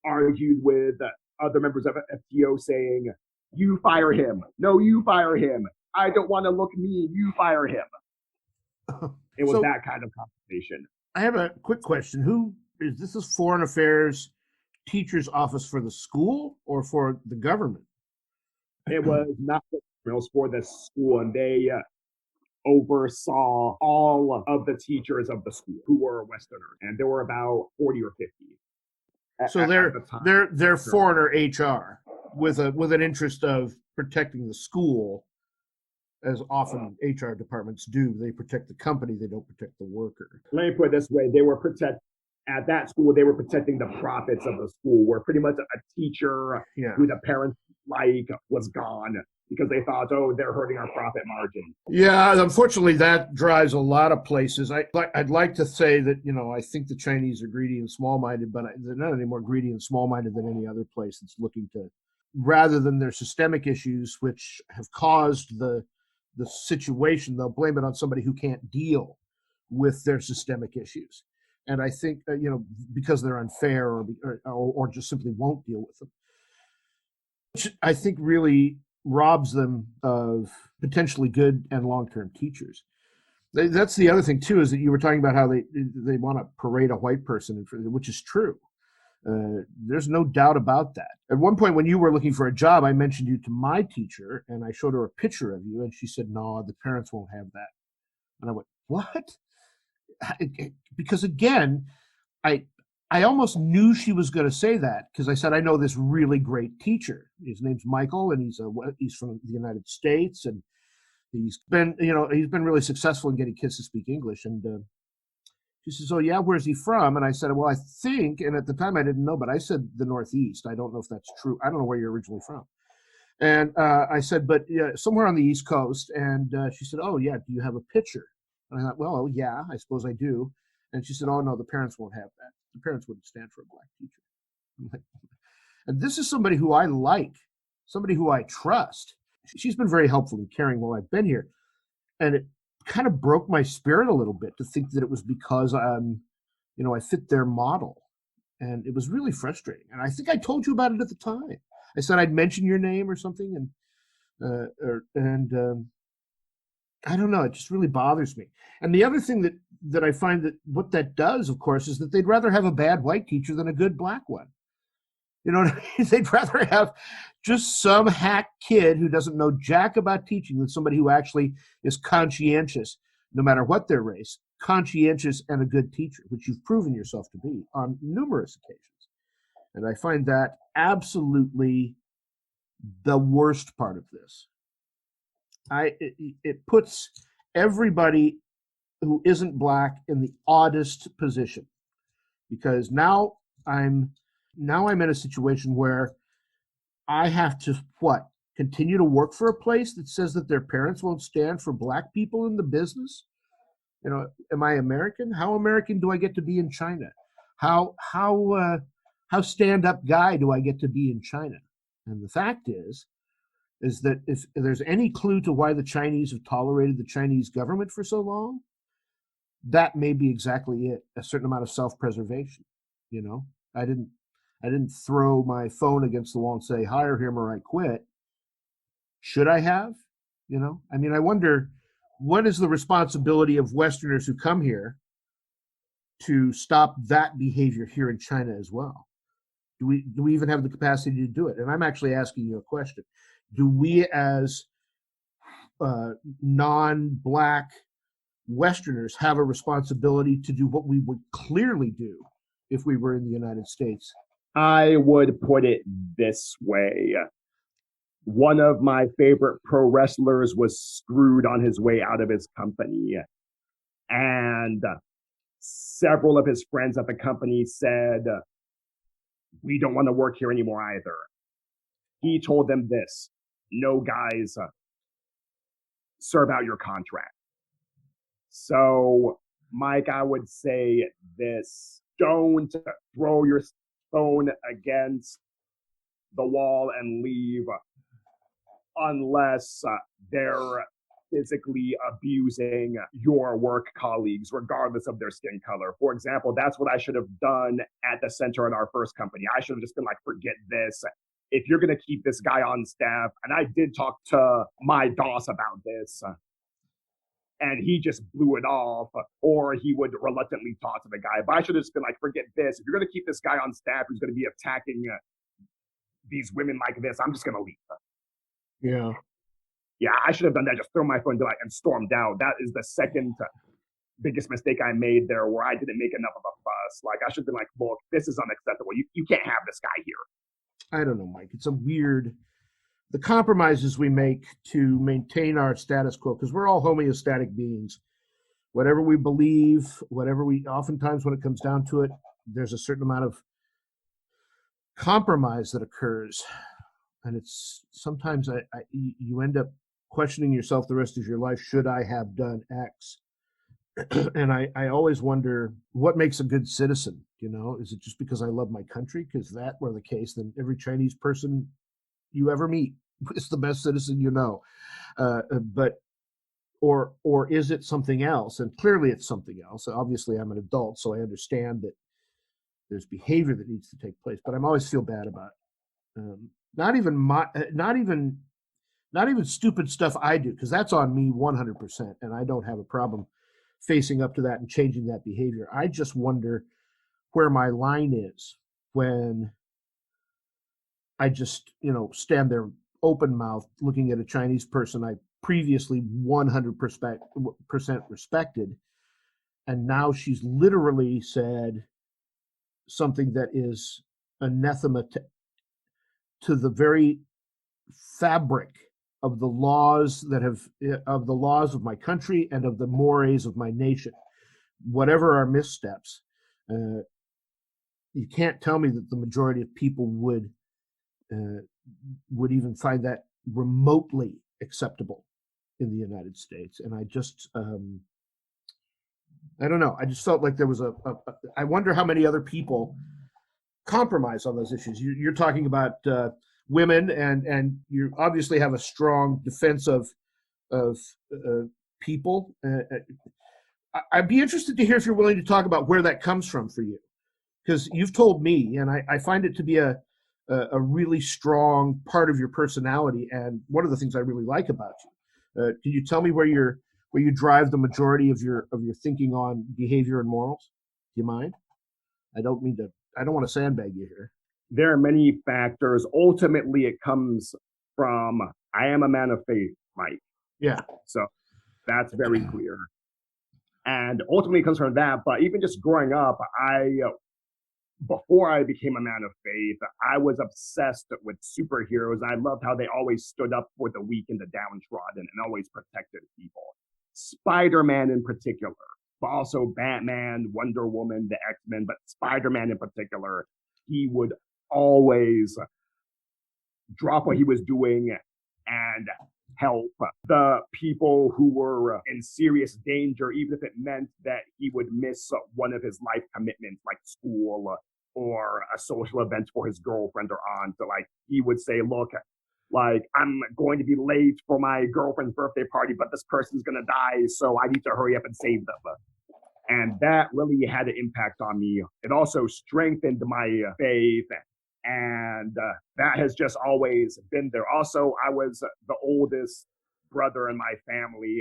B: argued with other members of FTO saying, "You fire him. No, you fire him. I don't want to look mean. You fire him." It was that kind of conversation.
A: I have a quick question. Who is this? Is Foreign Affairs Teacher's Office for the school or for the government?
B: It was not. It was for the school, and they oversaw all of the teachers of the school who were Westerners, and there were about 40 or 50.
A: So they're foreigner HR with an interest of protecting the school, as often HR departments do. They protect the company, they don't protect the worker.
B: Let me put it this way: at that school, they were protecting the profits of the school, where pretty much a teacher who the parents like was gone because they thought, "Oh, they're hurting our profit margin."
A: Yeah, unfortunately, that drives a lot of places. I'd like to say that, I think the Chinese are greedy and small-minded, but they're not any more greedy and small-minded than any other place that's looking to, rather than their systemic issues, which have caused the situation, they'll blame it on somebody who can't deal with their systemic issues. And I think, because they're unfair or just simply won't deal with them, which I think really robs them of potentially good and long-term teachers. That's the other thing too, is that you were talking about how they want to parade a white person, which is true. There's no doubt about that. At one point when you were looking for a job, I mentioned you to my teacher and I showed her a picture of you and she said, "No, the parents won't have that." And I went, "What?" Because again, I almost knew she was going to say that because I said, "I know this really great teacher. His name's Michael, and he's from the United States, and he's been really successful in getting kids to speak English." And she says, "Oh yeah, where's he from?" And I said, "Well, I think," and at the time I didn't know, but I said the Northeast. I don't know if that's true. I don't know where you're originally from. And I said, "But somewhere on the East Coast." And she said, "Oh yeah, do you have a picture?" And I thought, "Well, yeah, I suppose I do." And she said, "Oh no, the parents won't have that. The parents wouldn't stand for a black teacher." I'm like, and this is somebody who I like, somebody who I trust. She's been very helpful and caring while I've been here. And it kind of broke my spirit a little bit to think that it was because I fit their model. And it was really frustrating. And I think I told you about it at the time. I said I'd mention your name or something. And I don't know. It just really bothers me. And the other thing that I find that what that does, of course, is that they'd rather have a bad white teacher than a good black one. You know what I mean? They'd rather have just some hack kid who doesn't know jack about teaching than somebody who actually is conscientious, no matter what their race, conscientious and a good teacher, which you've proven yourself to be on numerous occasions. And I find that absolutely the worst part of this. It puts everybody who isn't black in the oddest position, because now I'm in a situation where I have to continue to work for a place that says that their parents won't stand for black people in the business. You know, am I American? How American do I get to be in China? How stand up guy do I get to be in China? And the fact is that if there's any clue to why the Chinese have tolerated the Chinese government for so long, that may be exactly it. A certain amount of self-preservation. You know, I didn't throw my phone against the wall and say, hire him or I quit. Should I have? You know, I mean, I wonder, what is the responsibility of Westerners who come here to stop that behavior here in China as well? Do we even have the capacity to do it? And I'm actually asking you a question. Do we as non-black Westerners have a responsibility to do what we would clearly do if we were in the United States?
B: I would put it this way. One of my favorite pro wrestlers was screwed on his way out of his company. And several of his friends at the company said, we don't want to work here anymore either. He told them this: no, guys, serve out your contract. So, Mike, I would say this: don't throw your phone against the wall and leave unless they're physically abusing your work colleagues, regardless of their skin color. For example, that's what I should have done at the center in our first company. I should have just been like, forget this. If you're going to keep this guy on staff, and I did talk to my boss about this, and he just blew it off, or he would reluctantly talk to the guy. But I should have just been like, forget this. If you're going to keep this guy on staff who's going to be attacking these women like this, I'm just going to leave.
A: Yeah.
B: Yeah, I should have done that. Just throw my phone and stormed out. That is the second biggest mistake I made there, where I didn't make enough of a fuss. Like, I should have been like, look, this is unacceptable. You can't have this guy here.
A: I don't know, Mike. It's the compromises we make to maintain our status quo, because we're all homeostatic beings. Whatever we believe, oftentimes when it comes down to it, there's a certain amount of compromise that occurs. And it's sometimes you end up questioning yourself the rest of your life. Should I have done X? And I always wonder, what makes a good citizen? You know, is it just because I love my country? Because if that were the case, then every Chinese person you ever meet is the best citizen you know. But is it something else? And clearly it's something else. Obviously I'm an adult, so I understand that there's behavior that needs to take place, but I'm always feel bad about not even stupid stuff I do, because that's on me 100%, and I don't have a problem facing up to that and changing that behavior. I just wonder where my line is when I just, stand there open mouthed looking at a Chinese person I previously 100% respected, and now she's literally said something that is anathema to the very fabric of the laws of my country and of the mores of my nation. Whatever our missteps, you can't tell me that the majority of people would even find that remotely acceptable in the United States. And I just, I don't know. I just felt like there was I wonder how many other people compromise on those issues. You're talking about women, and you obviously have a strong defense of people. I'd be interested to hear if you're willing to talk about where that comes from for you, because you've told me, and I find it to be a really strong part of your personality, and one of the things I really like about you. Can you tell me where where you drive the majority of your thinking on behavior and morals? Do you mind? I don't want to sandbag you here.
B: There are many factors. Ultimately, it comes from I am a man of faith, Mike.
A: Yeah.
B: So that's very clear. And ultimately, it comes from that. But even just growing up, before I became a man of faith, I was obsessed with superheroes. I loved how they always stood up for the weak and the downtrodden and always protected people. Spider-Man in particular, but also Batman, Wonder Woman, the X-Men, but Spider-Man in particular, he would always drop what he was doing and help the people who were in serious danger, even if it meant that he would miss one of his life commitments, like school or a social event for his girlfriend or aunt. So, like, he would say, look, like, I'm going to be late for my girlfriend's birthday party, but this person's going to die, so I need to hurry up and save them. And that really had an impact on me. It also strengthened my faith, and that has just always been there. Also, I was the oldest brother in my family,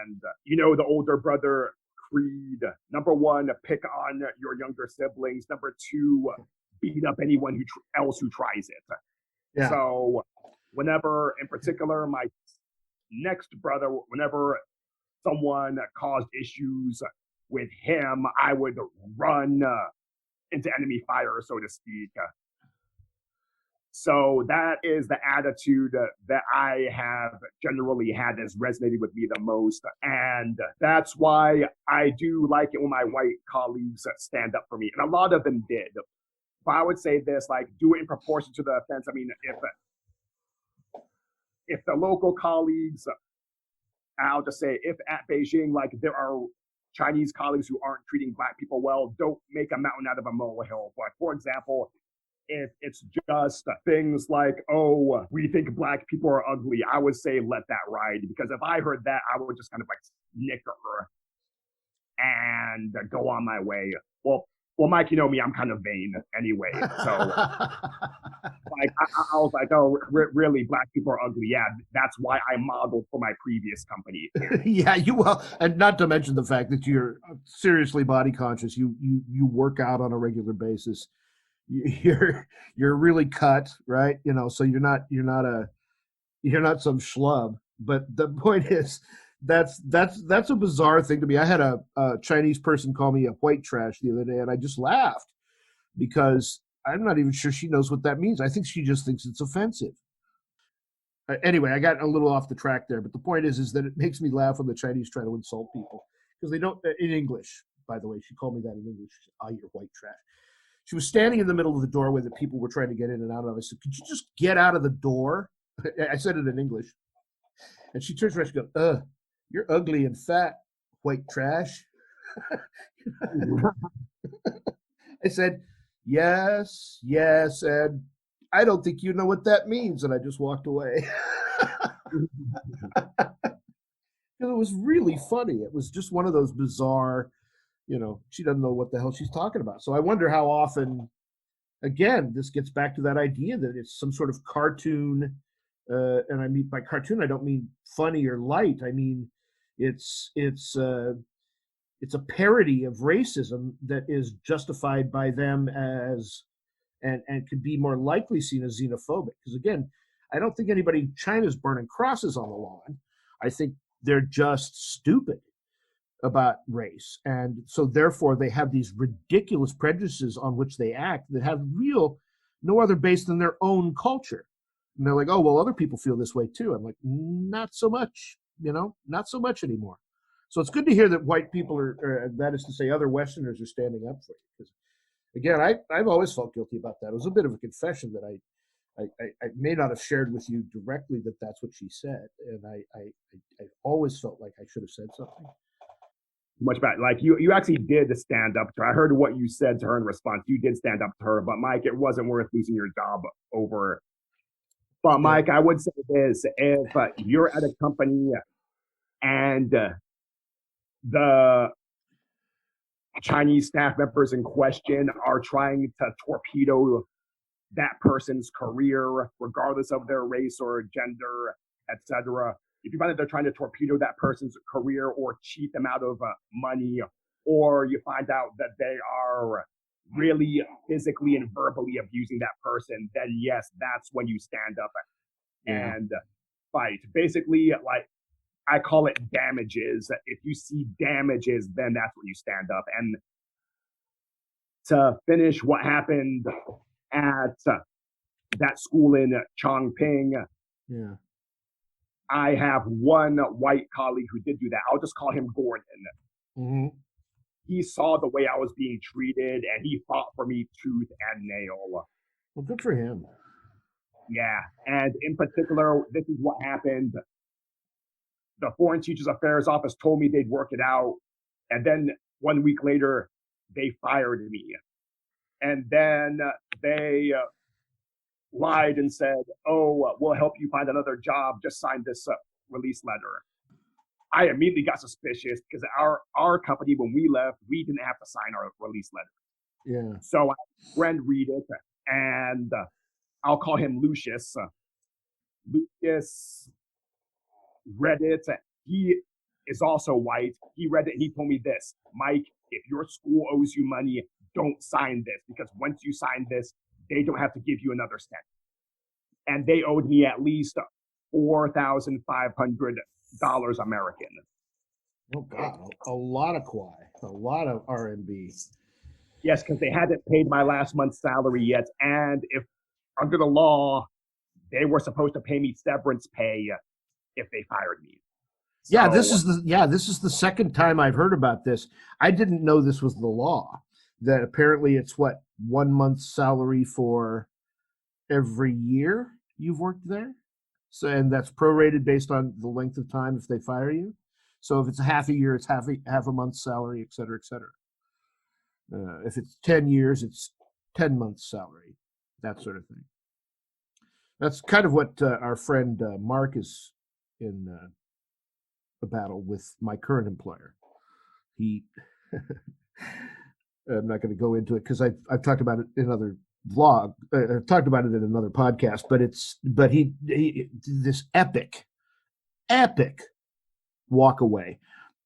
B: and the older brother creed. Number one, pick on your younger siblings. Number two, beat up anyone else who tries it.
A: Yeah.
B: So whenever, in particular, my next brother, whenever someone caused issues with him, I would run into enemy fire, so to speak. So that is the attitude that I have generally had that's resonated with me the most. And that's why I do like it when my white colleagues stand up for me. And a lot of them did. But I would say this, like, do it in proportion to the offense. I mean, if the local colleagues, I'll just say, if at Beijing, like, there are Chinese colleagues who aren't treating Black people well, don't make a mountain out of a molehill. But for example, if it's just things like, oh, we think Black people are ugly, I would say let that ride. Because if I heard that, I would just kind of like snicker and go on my way. Well, Mike, you know me, I'm kind of vain anyway. So like, I was like, oh, really, Black people are ugly. Yeah, that's why I modeled for my previous company.
A: Yeah, and not to mention the fact that you're seriously body conscious. You work out on a regular basis. You're really cut, right? So you're not some schlub. But the point is, that's a bizarre thing to me. I had a Chinese person call me a white trash the other day, and I just laughed because I'm not even sure she knows what that means. I think she just thinks it's offensive. Anyway, I got a little off the track there, but the point is that it makes me laugh when the Chinese try to insult people because they don't, in English, by the way. She called me that in English. She said, you're white trash. She was standing in the middle of the doorway that people were trying to get in and out of. I said, could you just get out of the door? I said it in English. And she turns around and she goes, you're ugly and fat, white trash. I said, yes, and I don't think you know what that means. And I just walked away. It was really funny. It was just one of those bizarre, she doesn't know what the hell she's talking about. So I wonder how often, again, this gets back to that idea that it's some sort of cartoon. And I mean, by cartoon, I don't mean funny or light. I mean, it's a parody of racism that is justified by them as, and could be more likely seen as xenophobic. Because again, I don't think anybody in China is burning crosses on the lawn. I think they're just stupid about race. And so therefore they have these ridiculous prejudices on which they act that have no other base than their own culture. And they're like, oh, well, other people feel this way too. I'm like, not so much, not so much anymore. So it's good to hear that white people or that is to say other Westerners are standing up for you. Because again, I've always felt guilty about that. It was a bit of a confession that I may not have shared with you directly that that's what she said. And I always felt like I should have said something.
B: Much better. Like you actually did stand up to her. I heard what you said to her in response. You did stand up to her, but Mike, it wasn't worth losing your job over. But Mike, I would say this: if you're at a company and the Chinese staff members in question are trying to torpedo that person's career, regardless of their race or gender, etc., if you find that they're trying to torpedo that person's career or cheat them out of money, or you find out that they are really physically and verbally abusing that person, then yes, that's when you stand up and fight. Basically, like I call it damages. If you see damages, then that's when you stand up. And to finish what happened at that school in Chongping, I have one white colleague who did do that. I'll just call him Gordon.
A: Mm-hmm.
B: He saw the way I was being treated, and he fought for me tooth and nail.
A: Well, good for him.
B: Yeah, and in particular, this is what happened. The Foreign Teachers Affairs Office told me they'd work it out, and then 1 week later, they fired me. And then they lied and said, oh, we'll help you find another job. Just sign this release letter. I immediately got suspicious because our company, when we left, we didn't have to sign our release letter.
A: Yeah.
B: So I had a friend read it, and I'll call him Lucius. Lucius read it. He is also white. He read it and he told me this: Mike, if your school owes you money, don't sign this, because once you sign this, they don't have to give you another cent. And they owed me at least $4,500 American.
A: Oh God, a lot of kwai, a lot of RMB.
B: Yes, because they hadn't paid my last month's salary yet, and if under the law, they were supposed to pay me severance pay if they fired me. So,
A: this is the second time I've heard about this. I didn't know this was the law. That apparently it's 1 month's salary for every year you've worked there. So, and that's prorated based on the length of time if they fire you. So if it's a half a year, it's half a month's salary, et cetera, et cetera. If it's 10 years, it's 10 months salary, that sort of thing. That's kind of what our friend Mark is in a battle with my current employer. He, I'm not going to go into it because I've talked about it in other vlog. I've talked about it in another podcast. But he this epic walk away,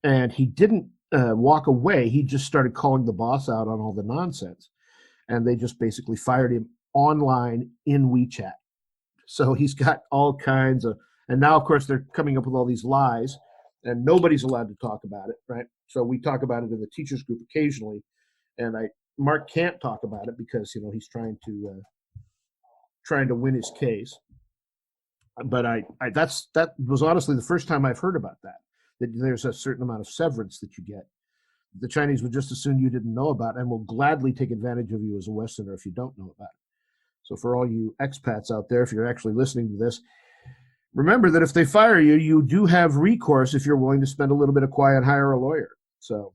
A: and he didn't walk away. He just started calling the boss out on all the nonsense, and they just basically fired him online in WeChat. So he's got all kinds of, and now of course they're coming up with all these lies, and nobody's allowed to talk about it, right? So we talk about it in the teachers group occasionally, and Mark can't talk about it because he's trying to win his case. But that was honestly the first time I've heard about that there's a certain amount of severance that you get. The Chinese would just assume you didn't know about, and will gladly take advantage of you as a Westerner if you don't know about it. So for all you expats out there, if you're actually listening to this, remember that if they fire you, you do have recourse if you're willing to spend a little bit of quiet and hire a lawyer. So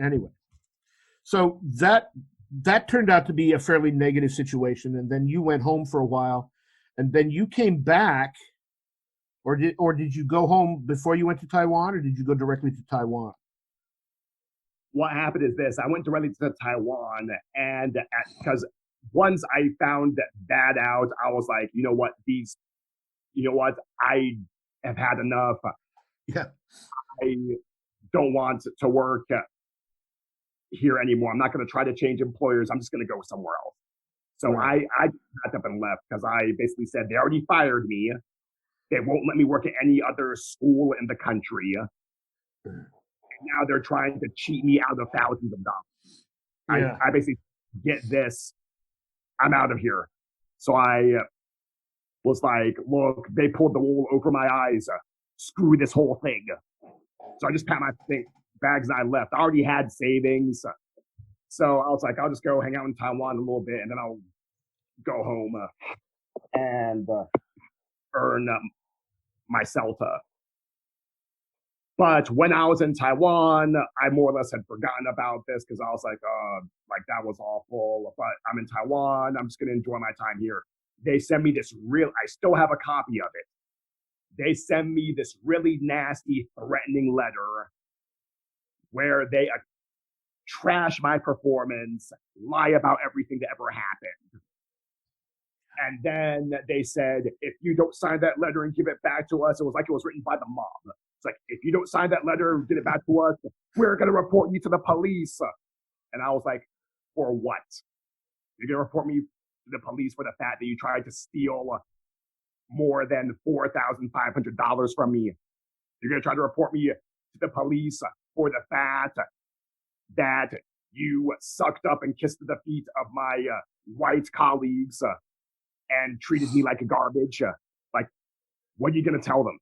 A: anyway, so that turned out to be a fairly negative situation, and then you went home for a while, and then you came back, or did you go home before you went to Taiwan, or did you go directly to Taiwan?
B: What happened is this: I went directly to Taiwan, and because once I found that out, I was like, you know what, I have had enough.
A: Yeah,
B: I don't want to work here anymore. I'm not going to try to change employers. I'm just going to go somewhere else. So right. I packed up and left because I basically said they already fired me. They won't let me work at any other school in the country. Now they're trying to cheat me out of thousands of dollars. Yeah. I basically get this. I'm out of here. So I was like, look, they pulled the wool over my eyes. Screw this whole thing. So I just packed my bags and I left. I already had savings. So I was like, I'll just go hang out in Taiwan a little bit, and then I'll go home and earn my CELTA. But when I was in Taiwan, I more or less had forgotten about this because I was like, that was awful. But I'm in Taiwan. I'm just going to enjoy my time here. They send me this I still have a copy of it. They send me this really nasty, threatening letter where they trash my performance, lie about everything that ever happened. And then they said, if you don't sign that letter and give it back to us, it was like it was written by the mob. It's like, if you don't sign that letter and get it back to us, we're going to report you to the police. And I was like, for what? You're going to report me to the police for the fact that you tried to steal more than $4,500 from me. You're going to try to report me to the police for the fact that you sucked up and kissed the feet of my white colleagues and treated me like a garbage. Like, what are you going to tell them?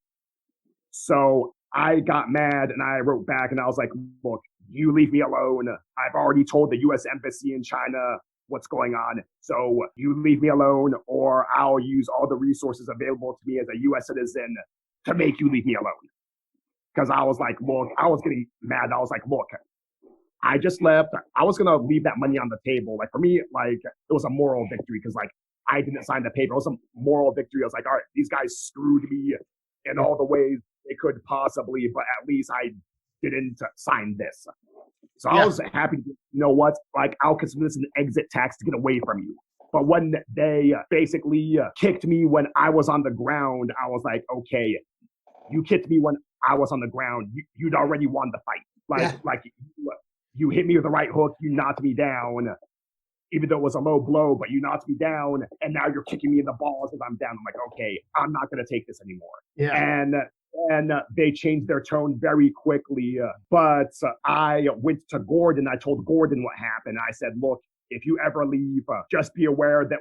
B: So I got mad and I wrote back and I was like, look, you leave me alone. I've already told the U.S. Embassy in China what's going on. So you leave me alone or I'll use all the resources available to me as a U.S. citizen to make you leave me alone. Because I was like, look, I was getting mad. I was like, look, I just left. I was going to leave that money on the table. Like for me, like it was a moral victory because like I didn't sign the paper. It was a moral victory. I was like, all right, these guys screwed me in all the ways they could possibly, but at least I didn't sign this. So I was happy to, you know what, like I'll consider this an exit tax to get away from you. But when they basically kicked me when I was on the ground, I was like, okay, you kicked me when I was on the ground. You'd already won the fight. Like you hit me with the right hook, you knocked me down, even though it was a low blow, but you knocked me down, and now you're kicking me in the balls as I'm down. I'm like, okay, I'm not going to take this anymore. Yeah. And they changed their tone very quickly. But I went to Gordon. I told Gordon what happened. I said, look, if you ever leave, just be aware that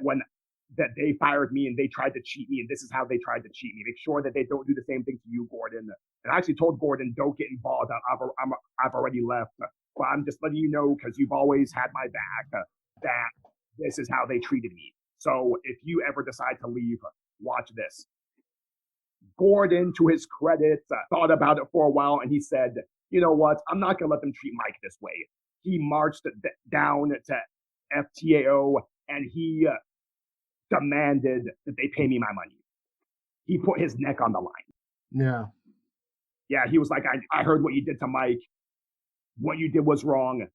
B: that they fired me and they tried to cheat me, and this is how they tried to cheat me. Make sure that they don't do the same thing to you, Gordon. And I actually told Gordon, don't get involved. I've already left. But I'm just letting you know because you've always had my back that this is how they treated me. So if you ever decide to leave, watch this. Gordon, to his credit, thought about it for a while and he said, you know what? I'm not going to let them treat Mike this way. He marched down to FTAO and he demanded that they pay me my money. He put his neck on the line.
A: Yeah.
B: Yeah, he was like, I heard what you did to Mike. What you did was wrong.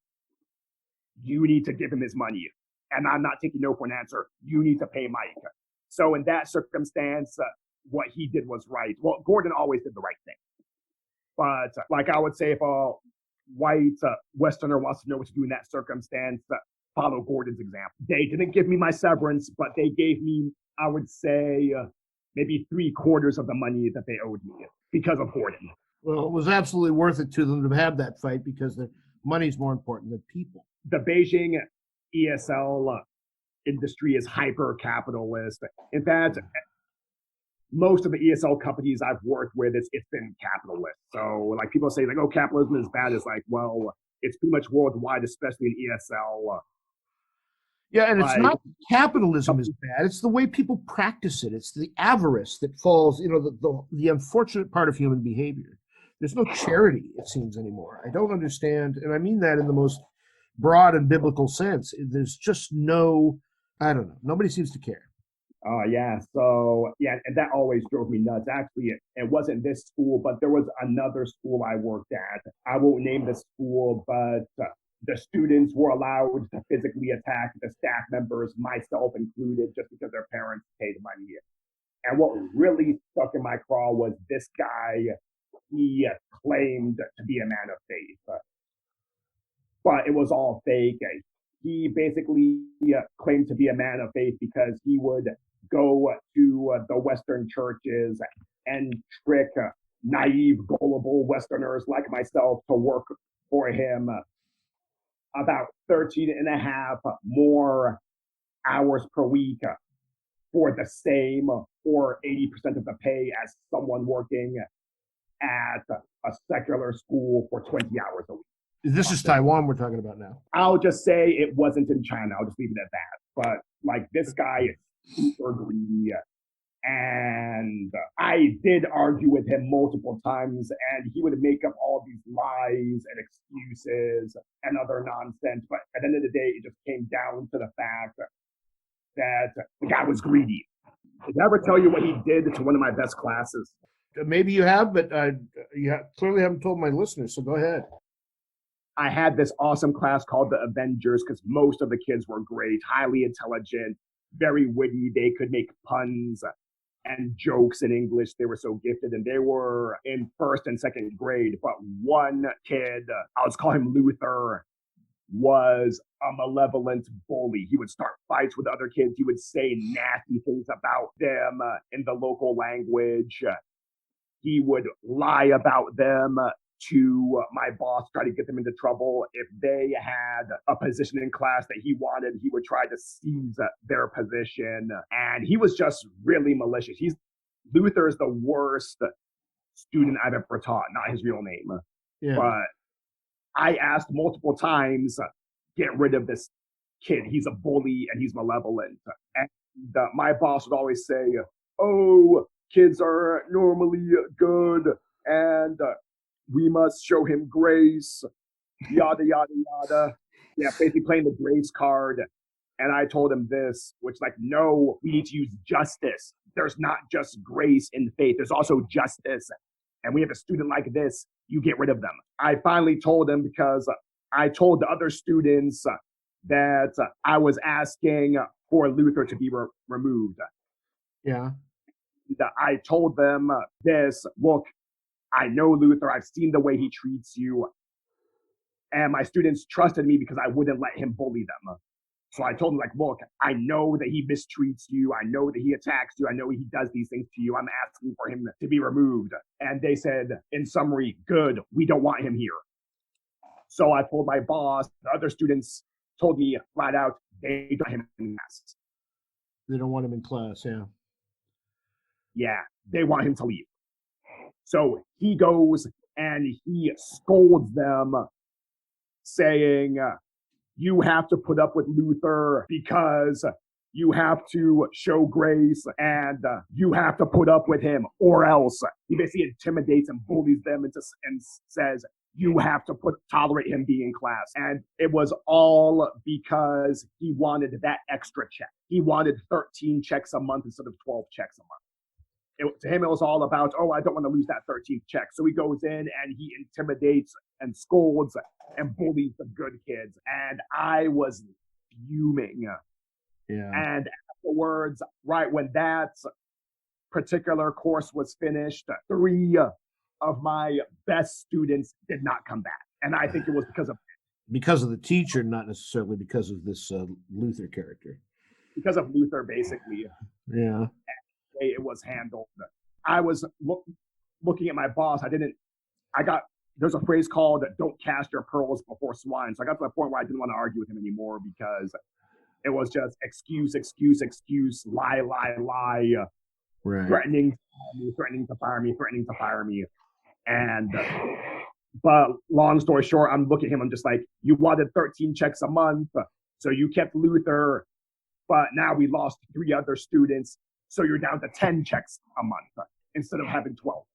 B: You need to give him his money. And I'm not taking no for an answer. You need to pay Mike. So in that circumstance, what he did was right. Well, Gordon always did the right thing. But like I would say, if a white Westerner wants to know what to do in that circumstance, follow Gordon's example. They didn't give me my severance, but they gave me, I would say, maybe 3/4 of the money that they owed me because of Gordon.
A: Well, it was absolutely worth it to them to have that fight because the money's more important than people.
B: The Beijing ESL industry is hyper-capitalist. In fact, most of the ESL companies I've worked with, it's been capitalist. So like people say like, oh, capitalism is bad. It's like, well, it's pretty much worldwide, especially in ESL.
A: Yeah, and it's not capitalism is bad. It's the way people practice it. It's the avarice that falls, the unfortunate part of human behavior. There's no charity, it seems, anymore. I don't understand, and I mean that in the most broad and biblical sense. There's just I don't know. Nobody seems to care.
B: Yeah. So, yeah, and that always drove me nuts. Actually, it wasn't this school, but there was another school I worked at. I won't name the school, but the students were allowed to physically attack the staff members, myself included, just because their parents paid money. And what really stuck in my craw was this guy, he claimed to be a man of faith, but it was all fake. He basically claimed to be a man of faith because he would go to the Western churches and trick naive, gullible Westerners like myself to work for him about 13 and a half more hours per week for the same or 80% of the pay as someone working at a secular school for 20 hours a week.
A: This is Taiwan we're talking about now.
B: I'll just say it wasn't in China. I'll just leave it at that. But like this guy is super greedy. And I did argue with him multiple times, and he would make up all these lies and excuses and other nonsense. But at the end of the day, it just came down to the fact that the guy was greedy. Did I ever tell you what he did to one of my best classes?
A: Maybe you have, but you clearly haven't told my listeners, so go ahead.
B: I had this awesome class called the Avengers because most of the kids were great, highly intelligent, very witty. They could make puns and jokes in English. They were so gifted, and they were in first and second grade. But one kid, I'll just call him Luther, was a malevolent bully. He would start fights with other kids. He would say nasty things about them in the local language. He would lie about them to my boss, try to get them into trouble. If they had a position in class that he wanted, he would try to seize their position. And he was just really malicious. Luther is the worst student I've ever taught, not his real name.
A: Yeah.
B: But I asked multiple times, get rid of this kid. He's a bully and he's malevolent. And my boss would always say, oh, kids are normally good and we must show him grace, yada, yada, yada. Yeah, basically playing the grace card. And I told him this, which like, no, we need to use justice. There's not just grace in faith. There's also justice. And we have a student like this, you get rid of them. I finally told him because I told the other students that I was asking for Luther to be removed.
A: Yeah.
B: I told them this, look, I know Luther, I've seen the way he treats you. And my students trusted me because I wouldn't let him bully them. So I told them, like, look, I know that he mistreats you. I know that he attacks you. I know he does these things to you. I'm asking for him to be removed. And they said, in summary, good, we don't want him here. So I told my boss, the other students told me flat out, they don't want him in class.
A: They don't want him in class, yeah.
B: Yeah, they want him to leave. So he goes and he scolds them, saying, you have to put up with Luther because you have to show grace and you have to put up with him or else. He basically intimidates and bullies them and says, you have to tolerate him being in class. And it was all because he wanted that extra check. He wanted 13 checks a month instead of 12 checks a month. To him, it was all about, oh, I don't want to lose that 13th check. So he goes in and he intimidates and scolds and bullies the good kids. And I was fuming.
A: Yeah.
B: And afterwards, right when that particular course was finished, 3 of my best students did not come back. And I think it was
A: because of the teacher, not necessarily because of this Luther character.
B: Because of Luther, basically.
A: Yeah.
B: It was handled. I was looking at my boss. There's a phrase called don't cast your pearls before swine. So I got to the point where I didn't want to argue with him anymore because it was just excuse, lie,
A: right.
B: threatening to fire me. And, but long story short, I'm looking at him. I'm just like, you wanted 13 checks a month. So you kept Luther, but now we lost 3 other students. So you're down to 10 checks a month instead of having 12.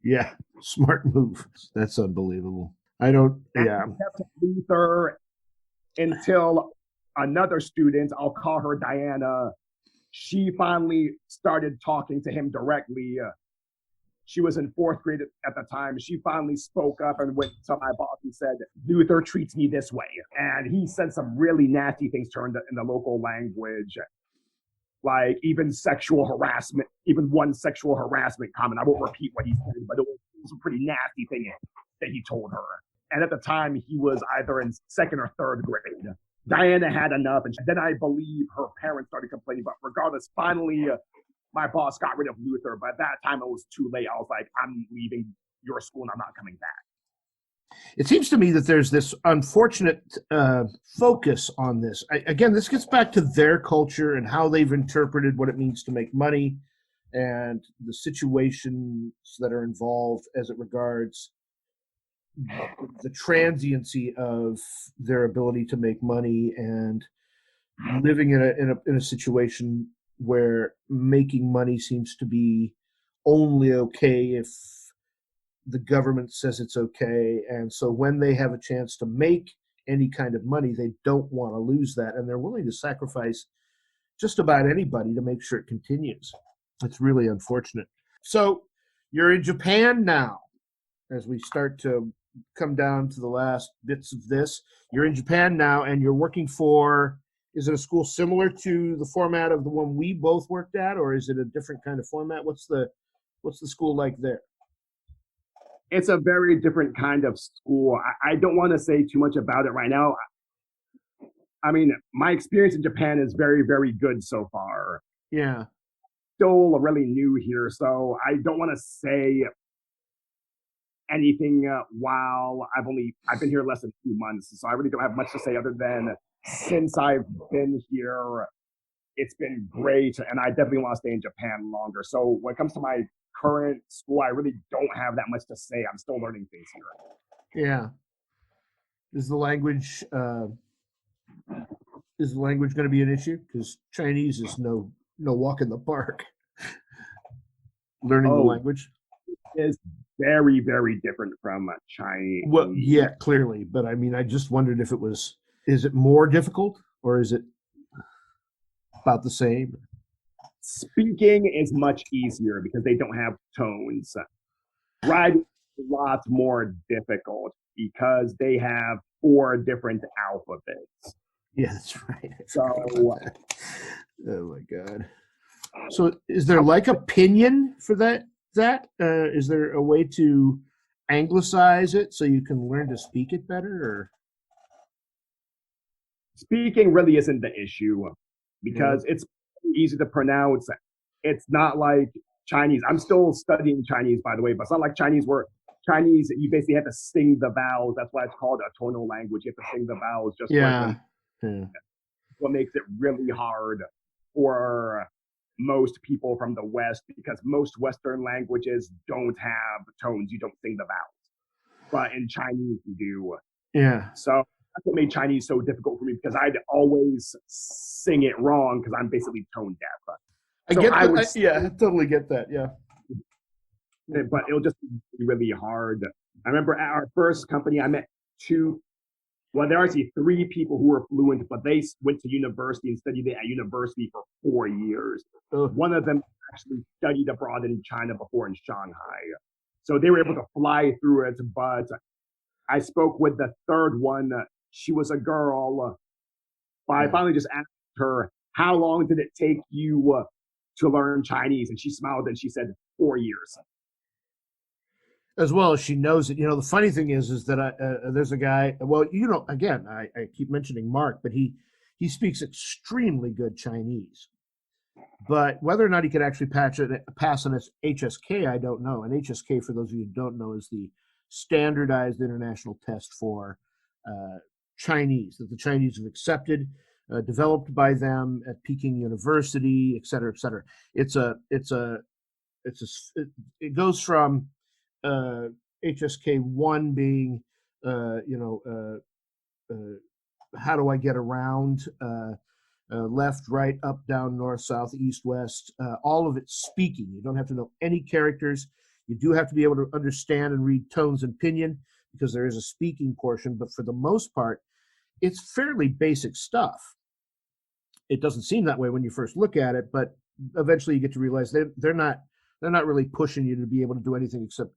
A: Yeah, smart move. That's unbelievable. Yeah.
B: Luther until another student, I'll call her Diana, she finally started talking to him directly. She was in 4th grade at the time. She finally spoke up and went to my boss and said, Luther treats me this way. And he said some really nasty things in the local language, like even sexual harassment, even one sexual harassment comment. I won't repeat what he said, but it was a pretty nasty thing that he told her. And at the time, he was either in 2nd or 3rd grade. Diana had enough, and then I believe her parents started complaining. But regardless, finally, my boss got rid of Luther, but at that time it was too late. I was like, I'm leaving your school and I'm not coming back.
A: It seems to me that there's this unfortunate focus on this. Again, this gets back to their culture and how they've interpreted what it means to make money and the situations that are involved as it regards the transiency of their ability to make money and living in a situation where making money seems to be only okay if the government says it's okay. And so when they have a chance to make any kind of money, they don't want to lose that. And they're willing to sacrifice just about anybody to make sure it continues. It's really unfortunate. So you're in Japan now as we start to come down to the last bits of this. You're in Japan now, and you're working for. Is it a school similar to the format of the one we both worked at, or is it a different kind of format? What's the school like there?
B: It's a very different kind of school. I don't want to say too much about it right now. I mean, my experience in Japan is very, very good so far.
A: Yeah.
B: Still really new here, so I don't want to say anything while I've been here less than 2 months, so I really don't have much to say other than since I've been here, it's been great, and I definitely want to stay in Japan longer. So when it comes to my current school, I really don't have that much to say. I'm still learning things here.
A: Yeah. Is the language going to be an issue? Because Chinese is no walk in the park. Learning the language
B: is very, very different from Chinese.
A: Well, yeah, clearly, but I mean, I just wondered if it was. Is it more difficult, or is it about the same?
B: Speaking is much easier because they don't have tones. Writing is a lot more difficult because they have 4 different alphabets.
A: Yeah, that's right.
B: So,
A: oh my God. So, is there like a pinyin for that? Is there a way to anglicize it so you can learn to speak it better? Or
B: speaking really isn't the issue because it's easy to pronounce. It's not like Chinese. I'm still studying Chinese, by the way, but it's not like Chinese where Chinese, you basically have to sing the vowels. That's why it's called a tonal language. You have to sing the vowels. Just what makes it really hard for most people from the West, because most Western languages don't have tones. You don't sing the vowels. But in Chinese, you do.
A: Yeah.
B: So that's what made Chinese so difficult for me, because I'd always sing it wrong because I'm basically tone deaf.
A: I totally get that. Yeah.
B: But it'll just be really hard. I remember at our first company, I met there are actually 3 people who were fluent, but they went to university and studied at university for 4 years. One of them actually studied abroad in China before, in Shanghai. So they were able to fly through it, but I spoke with the third one. She was a girl. But I finally just asked her, how long did it take you to learn Chinese? And she smiled and she said 4 years.
A: As well as she knows it. The funny thing is that there's a guy. Well, again, I keep mentioning Mark, but he speaks extremely good Chinese. But whether or not he could actually pass an HSK, I don't know. And HSK, for those of you who don't know, is the standardized international test for Chinese that the Chinese have accepted, developed by them at Peking University, et cetera, et cetera. It goes from HSK 1 being, how do I get around, left, right, up, down, north, south, east, west, all of it speaking. You don't have to know any characters. You do have to be able to understand and read tones and pinyin, because there is a speaking portion, but for the most part, it's fairly basic stuff. It doesn't seem that way when you first look at it, but eventually you get to realize they're not really pushing you to be able to do anything except,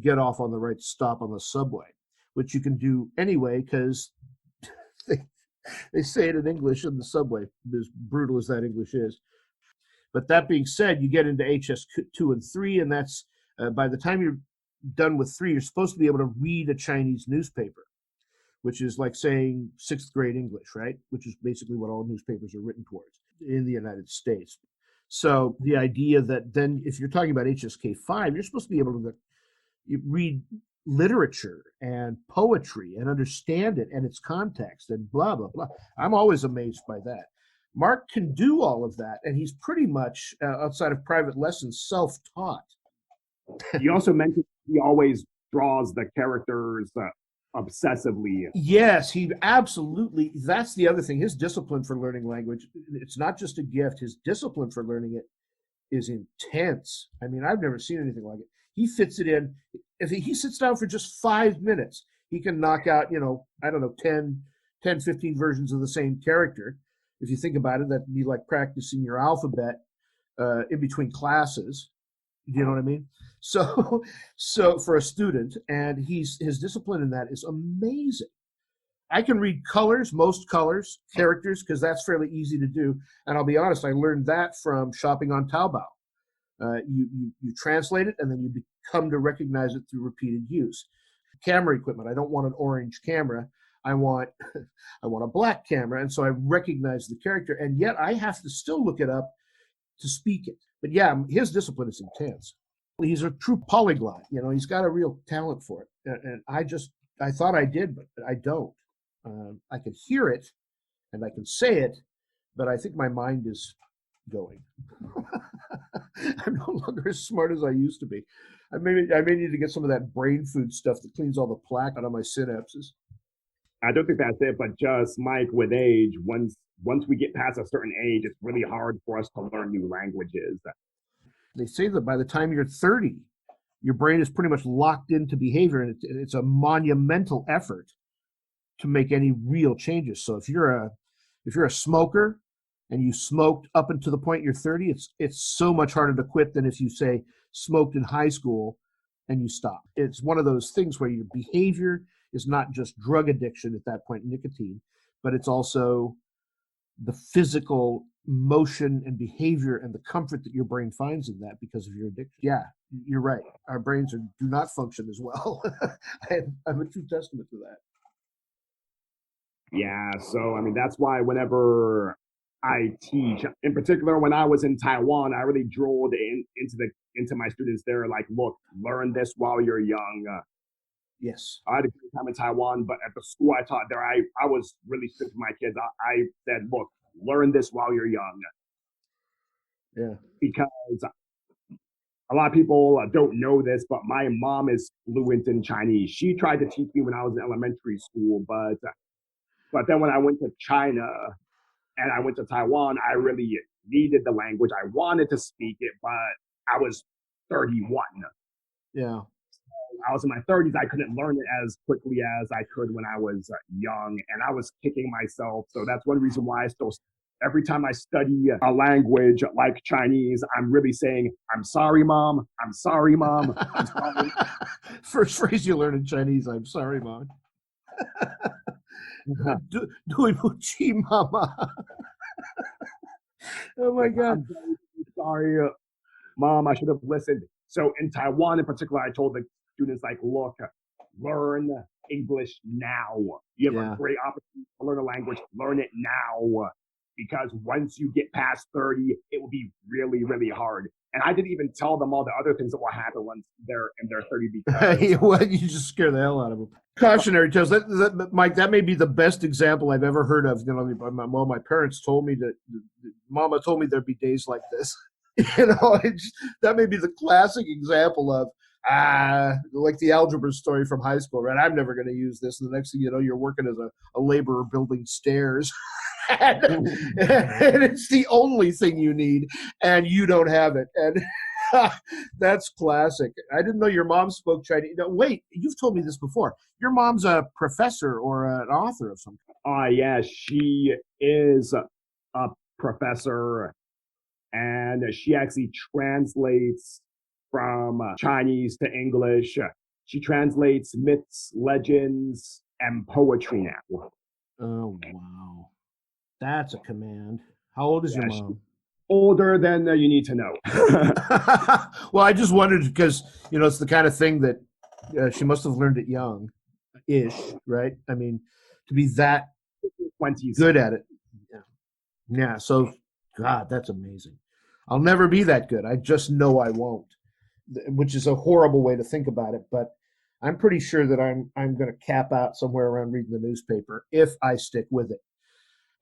A: get off on the right stop on the subway, which you can do anyway, because they say it in English in the subway, as brutal as that English is. But that being said, you get into HS2 and 3, and that's by the time you're done with 3, you're supposed to be able to read a Chinese newspaper, which is like saying 6th grade English, right? Which is basically what all newspapers are written towards in the United States. So the idea that then if you're talking about HSK 5, you're supposed to be able to read literature and poetry and understand it and its context and blah, blah, blah. I'm always amazed by that. Mark can do all of that, and he's pretty much, outside of private lessons, self-taught.
B: You also mentioned he always draws the characters obsessively.
A: Yes, he absolutely. That's the other thing. His discipline for learning language, it's not just a gift. His discipline for learning it is intense. I mean, I've never seen anything like it. He fits it in. If he sits down for just 5 minutes, he can knock out, 10, 15 versions of the same character. If you think about it, that'd be like practicing your alphabet in between classes. You know what I mean? So, so for a student, and his discipline in that is amazing. I can read colors, most colors, characters, because that's fairly easy to do. And I'll be honest, I learned that from shopping on Taobao. You translate it, and then you come to recognize it through repeated use. Camera equipment. I don't want an orange camera. I want I want a black camera, and so I recognize the character, and yet I have to still look it up to speak it. But yeah, his discipline is intense. He's a true polyglot. You know, he's got a real talent for it, and I thought I did, but I don't. I can hear it and I can say it, but I think my mind is going. I'm no longer as smart as I used to be. I may need to get some of that brain food stuff that cleans all the plaque out of my synapses.
B: I don't think that's it, but just Mike, with age, once we get past a certain age, it's really hard for us to learn new languages.
A: They say that by the time you're 30, your brain is pretty much locked into behavior, and it's a monumental effort to make any real changes. So if you're a smoker and you smoked up until the point you're 30, it's so much harder to quit than if you say smoked in high school and you stop. It's one of those things where your behavior is not just drug addiction at that point, nicotine, but it's also the physical motion and behavior and the comfort that your brain finds in that because of your addiction. Yeah, you're right. Our brains do not function as well. I'm a true testament to that.
B: Yeah, so I mean that's why whenever I teach, in particular when I was in Taiwan, I really drilled into my students there, like, look, learn this while you're young.
A: Yes.
B: I had a great time in Taiwan, but at the school I taught there, I was really strict with my kids. I said, look, learn this while you're young.
A: Yeah.
B: Because a lot of people don't know this, but my mom is fluent in Chinese. She tried to teach me when I was in elementary school, but then when I went to China and I went to Taiwan, I really needed the language. I wanted to speak it, but I was 31.
A: Yeah.
B: I was in my 30s. I couldn't learn it as quickly as I could when I was young, and I was kicking myself. So that's one reason why I still, every time I study a language like Chinese, I'm really saying, I'm sorry, Mom. I'm sorry, Mom. I'm sorry.
A: First phrase you learn in Chinese, I'm sorry, Mom. Doing chi mama. Oh my God.
B: I'm sorry, Mom, I should have listened. So in Taiwan in particular, I told the students, like, look, learn English now. You have a great opportunity to learn a language, learn it now. Because once you get past 30, it will be really, really hard. And I didn't even tell them all the other things that will happen once they're in their 30 because
A: well, you just scare the hell out of them. Cautionary tales. Mike, that may be the best example I've ever heard of. You know, well, my parents told me that Mama told me there'd be days like this. You know, that may be the classic example of like the algebra story from high school, right? I'm never going to use this. And the next thing you know, you're working as a laborer building stairs. And it's the only thing you need, and you don't have it. And that's classic. I didn't know your mom spoke Chinese. No, wait, you've told me this before. Your mom's a professor or an author of some
B: kind. Yeah, she is a professor, and she actually translates from Chinese to English. She translates myths, legends, and poetry now.
A: Oh, wow. That's a command. How old is your mom?
B: Older than you need to know.
A: Well, I just wondered because, you know, it's the kind of thing that she must have learned it young-ish, right? I mean, to be that
B: 20s.
A: Good at it. Yeah, so, God, that's amazing. I'll never be that good. I just know I won't, which is a horrible way to think about it, but I'm pretty sure that I'm going to cap out somewhere around reading the newspaper if I stick with it.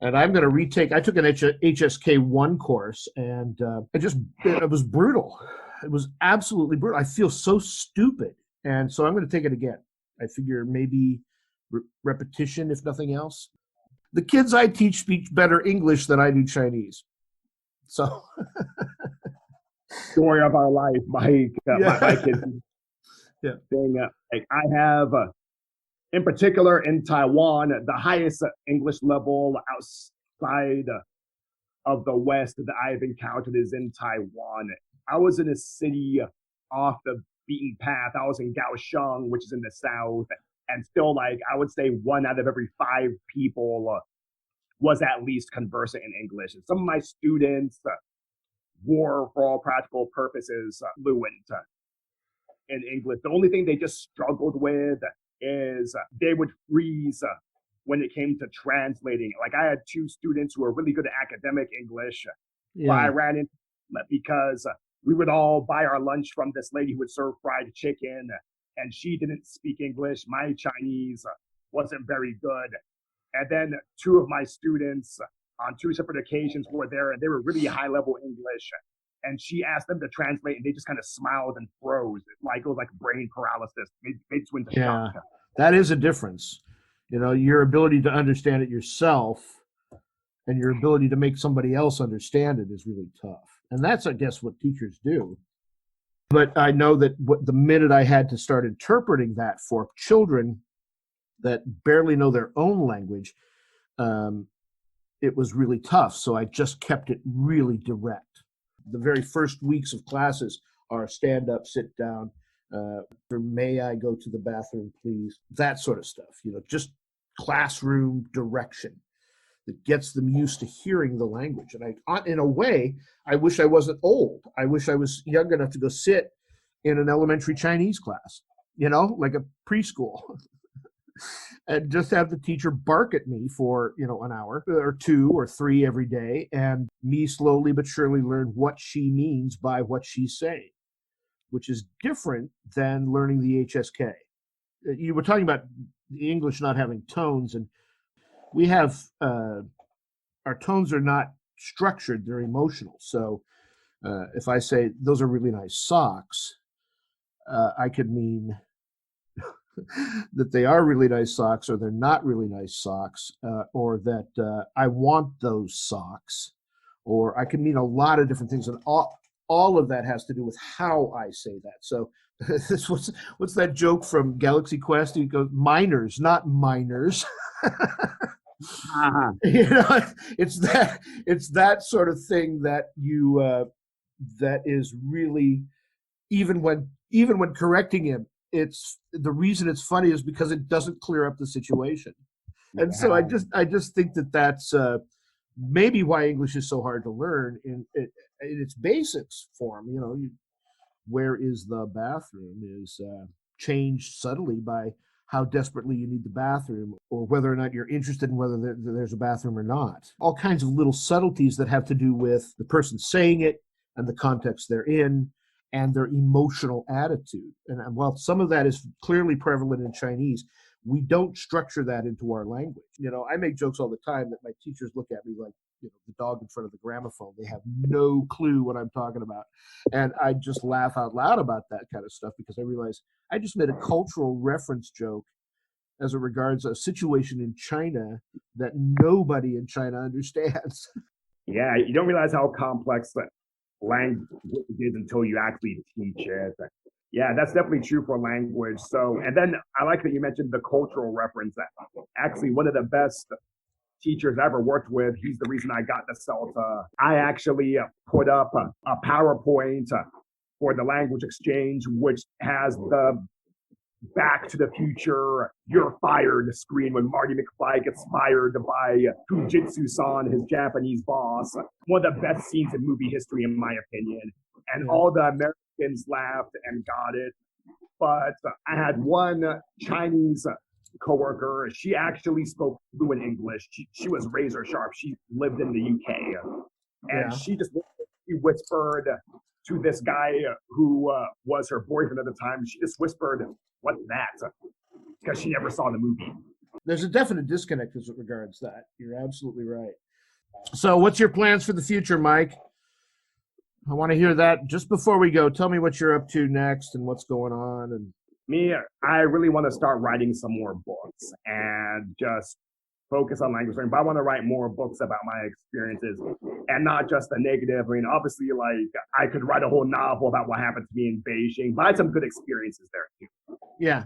A: And I'm going to retake. I took an HSK1 course, and it was brutal. It was absolutely brutal. I feel so stupid, and so I'm going to take it again. I figure maybe repetition, if nothing else. The kids I teach speak better English than I do Chinese. So,
B: story of our life, Mike. My kids.
A: Yeah.
B: Like I have. In particular, in Taiwan, the highest English level outside of the West that I've encountered is in Taiwan. I was in a city off the beaten path. I was in Kaohsiung, which is in the south, and still, like, I would say 1 out of every 5 people was at least conversant in English. And some of my students were, for all practical purposes, fluent in English. The only thing they just struggled with is they would freeze when it came to translating. Like, I had 2 students who were really good at academic English, but I ran into because we would all buy our lunch from this lady who would serve fried chicken, and she didn't speak English. My Chinese wasn't very good. And then 2 of my students on 2 separate occasions were there, and they were really high level English. And she asked them to translate, and they just kind of smiled and froze. Like, it was like brain paralysis. They just went to shock.
A: That is a difference. You know, your ability to understand it yourself and your ability to make somebody else understand it is really tough. And that's, I guess, what teachers do. But I know that the minute I had to start interpreting that for children that barely know their own language, it was really tough. So I just kept it really direct. The very first weeks of classes are stand up, sit down, may I go to the bathroom, please? That sort of stuff, you know, just classroom direction that gets them used to hearing the language. And in a way, I wish I wasn't old. I wish I was young enough to go sit in an elementary Chinese class, you know, like a preschool. And just have the teacher bark at me for, you know, an hour or 2 or 3 every day, and me slowly but surely learn what she means by what she's saying, which is different than learning the HSK. You were talking about the English not having tones, and we have, our tones are not structured, they're emotional. So if I say, those are really nice socks, I could mean that they are really nice socks, or they're not really nice socks, or that I want those socks, or I can mean a lot of different things. And all of that has to do with how I say that. So this what's that joke from Galaxy Quest? He goes, minors, not minors. You know, it's that sort of thing that you that is really, even when correcting him, it's the reason it's funny is because it doesn't clear up the situation. And so I just think that that's maybe why English is so hard to learn in its basics form. You know, where is the bathroom is changed subtly by how desperately you need the bathroom, or whether or not you're interested in whether there's a bathroom or not. All kinds of little subtleties that have to do with the person saying it and the context they're in and their emotional attitude. And while some of that is clearly prevalent in Chinese, we don't structure that into our language. You know, I make jokes all the time that my teachers look at me like, you know, the dog in front of the gramophone. They have no clue what I'm talking about. And I just laugh out loud about that kind of stuff because I realize I just made a cultural reference joke as it regards a situation in China that nobody in China understands.
B: Yeah, you don't realize how complex that language is until you actually teach it. Yeah, that's definitely true for language. So, and then I like that you mentioned the cultural reference. Actually, one of the best teachers I ever worked with, he's the reason I got the CELTA. I actually put up a PowerPoint for the language exchange, which has the Back to the Future, you're fired screen when Marty McFly gets fired by Fujitsu-san, his Japanese boss. One of the best scenes in movie history, in my opinion. And all the Americans laughed and got it. But I had one Chinese coworker. She actually spoke fluent English. She was razor sharp. She lived in the UK. And she whispered to this guy who was her boyfriend at the time. She just whispered, "What's that?" Because she never saw the movie.
A: There's a definite disconnect as regards that. You're absolutely right. So what's your plans for the future, Mike? I want to hear that. Just before we go, tell me what you're up to next and what's going on. And
B: me, I really want to start writing some more books and just focus on language learning. But I want to write more books about my experiences and not just the negative. I mean, obviously, like, I could write a whole novel about what happened to me in Beijing, but I had some good experiences there too.
A: Yeah.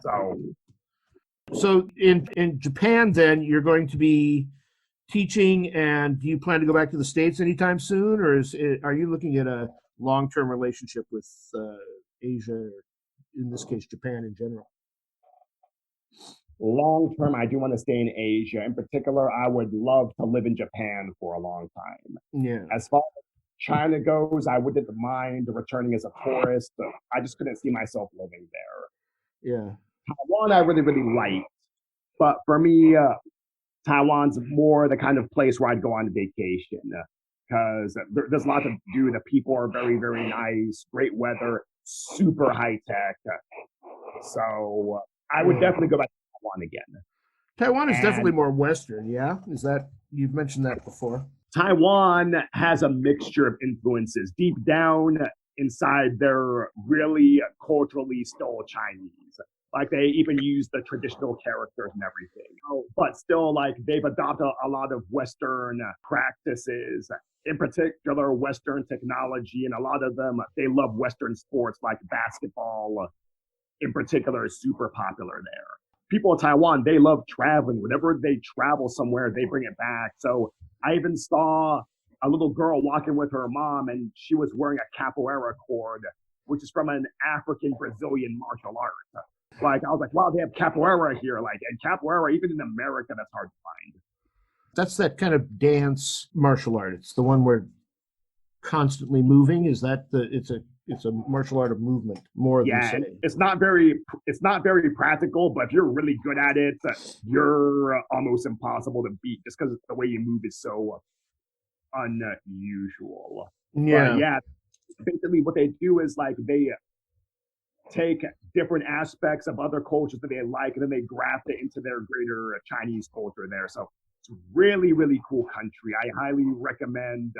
A: So in Japan, then you're going to be teaching, and do you plan to go back to the States anytime soon, or are you looking at a long-term relationship with Asia, or in this case, Japan in general?
B: Long term, I do want to stay in Asia. In particular, I would love to live in Japan for a long time.
A: Yeah,
B: As far as China goes, I wouldn't mind returning as a tourist. I just couldn't see myself living there.
A: yeah,
B: Taiwan, I really, really like. But for me, Taiwan's more the kind of place where I'd go on vacation because there's a lot to do. The people are very, very nice, great weather, super high tech. So I would
A: yeah.
B: definitely go back to Taiwan again.
A: Taiwan is definitely
B: And
A: more Western. Yeah, is that you've mentioned that before?
B: Taiwan has a mixture of influences. Deep down inside, they're really culturally still Chinese. Like they even use the traditional characters and everything. But still, like they've adopted a lot of Western practices, in particular Western technology, and a lot of them they love Western sports like basketball. In particular, is super popular there. People in Taiwan they love traveling. Whenever they travel somewhere, they bring it back. So I even saw a little girl walking with her mom, and she was wearing a capoeira cord, which is from an African Brazilian martial art. Like I was like, wow, they have capoeira here. Like, and capoeira, even in America, that's hard to find.
A: That's that kind of dance martial art. It's the one where constantly moving. Is that the? It's a martial art of movement more than
B: Yeah,
A: say.
B: it's not very practical, but if you're really good at it, you're almost impossible to beat just because the way you move is so unusual. But
A: Yeah,
B: yeah, basically what they do is like they take different aspects of other cultures that they like and then they graft it into their greater Chinese culture there. So it's really, really cool country. I highly recommend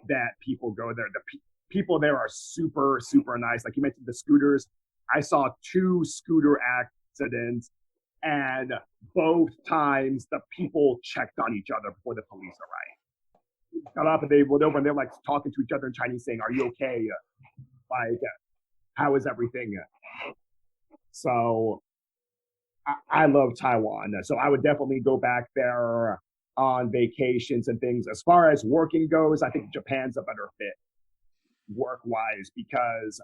B: that people go there. The people there are super, super nice. Like you mentioned the scooters. I saw 2 scooter accidents, and both times the people checked on each other before the police arrived. Got up and they went over and they're like talking to each other in Chinese, saying, "Are you okay? Like, how is everything?" So I love Taiwan. So I would definitely go back there on vacations and things. As far as working goes, I think Japan's a better fit work wise because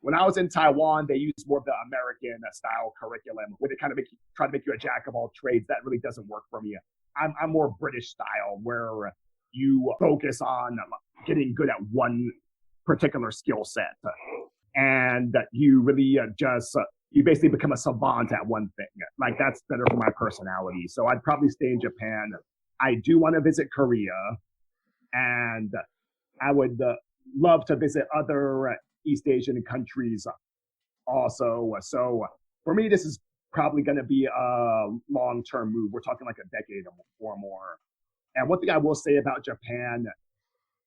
B: when I was in Taiwan, they used more of the American style curriculum where they kind of try to make you a jack of all trades. That really doesn't work for me. I'm more British style where you focus on getting good at one particular skill set and you really you basically become a savant at one thing. Like that's better for my personality. So I'd probably stay in Japan. I do want to visit Korea, and I would love to visit other East Asian countries also. So for me, this is probably going to be a long-term move. We're talking like a decade or more. And one thing I will say about Japan,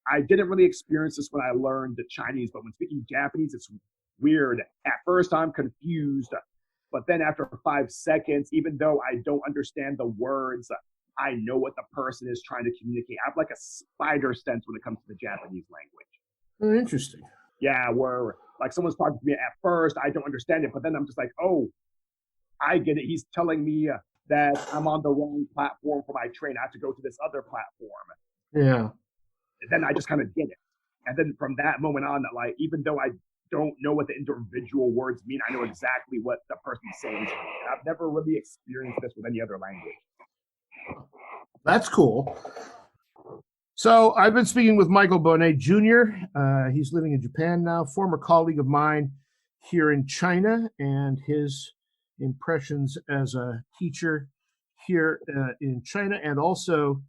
B: I didn't really experience this when I learned Chinese, but when speaking Japanese, it's weird. At first, I'm confused, but then after 5 seconds, even though I don't understand the words, I know what the person is trying to communicate. I have like a spider sense when it comes to the Japanese language.
A: oh, interesting.
B: Yeah, where like someone's talking to me at first, I don't understand it, but then I'm just like, oh, I get it. He's telling me that I'm on the wrong platform for my train. I have to go to this other platform.
A: Yeah.
B: And then I just kind of get it. And then from that moment on, like even though I don't know what the individual words mean, I know exactly what the person's saying to me. And I've never really experienced this with any other language.
A: That's cool. So I've been speaking with Michael Bonett Jr. He's living in Japan now, former colleague of mine here in China, and his impressions as a teacher here in China and also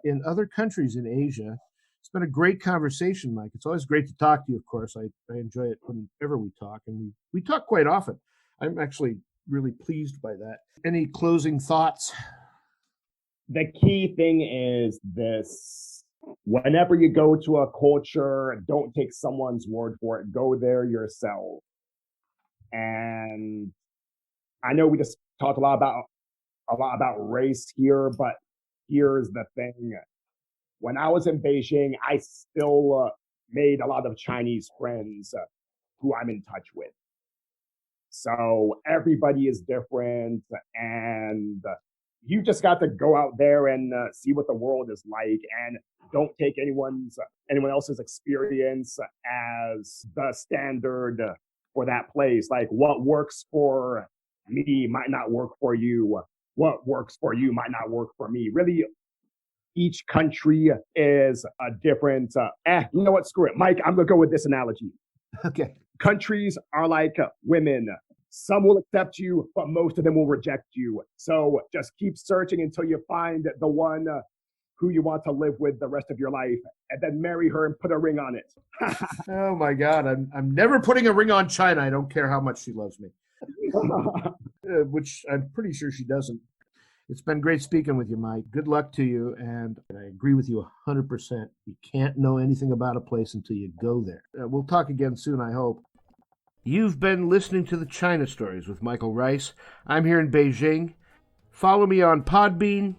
A: in other countries in Asia. It's been a great conversation, Mike. It's always great to talk to you, of course. I enjoy it whenever we talk, and we talk quite often. I'm actually really pleased by that. Any closing thoughts?
B: The key thing is this. Whenever you go to a culture, don't take someone's word for it. Go there yourself. And I know we just talked a lot about race here, but here's the thing. When I was in Beijing, I still made a lot of Chinese friends who I'm in touch with. So everybody is different, and you just got to go out there and see what the world is like, and don't take anyone else's experience as the standard for that place. Like what works for me might not work for you. What works for you might not work for me. Really, each country is a different, you know what, screw it. Mike, I'm going to go with this analogy.
A: Okay.
B: Countries are like women. Some will accept you, but most of them will reject you. So just keep searching until you find the one who you want to live with the rest of your life, and then marry her and put a ring on it.
A: Oh my God, I'm never putting a ring on China. I don't care how much she loves me, which I'm pretty sure she doesn't. It's been great speaking with you, Mike. Good luck to you, and I agree with you 100%. You can't know anything about a place until you go there. We'll talk again soon, I hope. You've been listening to the China Stories with Michael Rice. I'm here in Beijing. Follow me on Podbean,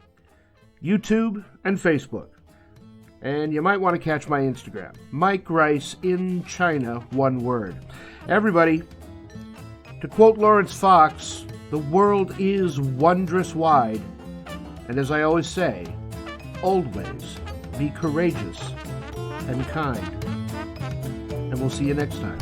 A: YouTube, and Facebook. And you might want to catch my Instagram, Mike Rice in China, one word. Everybody, to quote Lawrence Fox, the world is wondrous wide. And as I always say, always be courageous and kind. And we'll see you next time.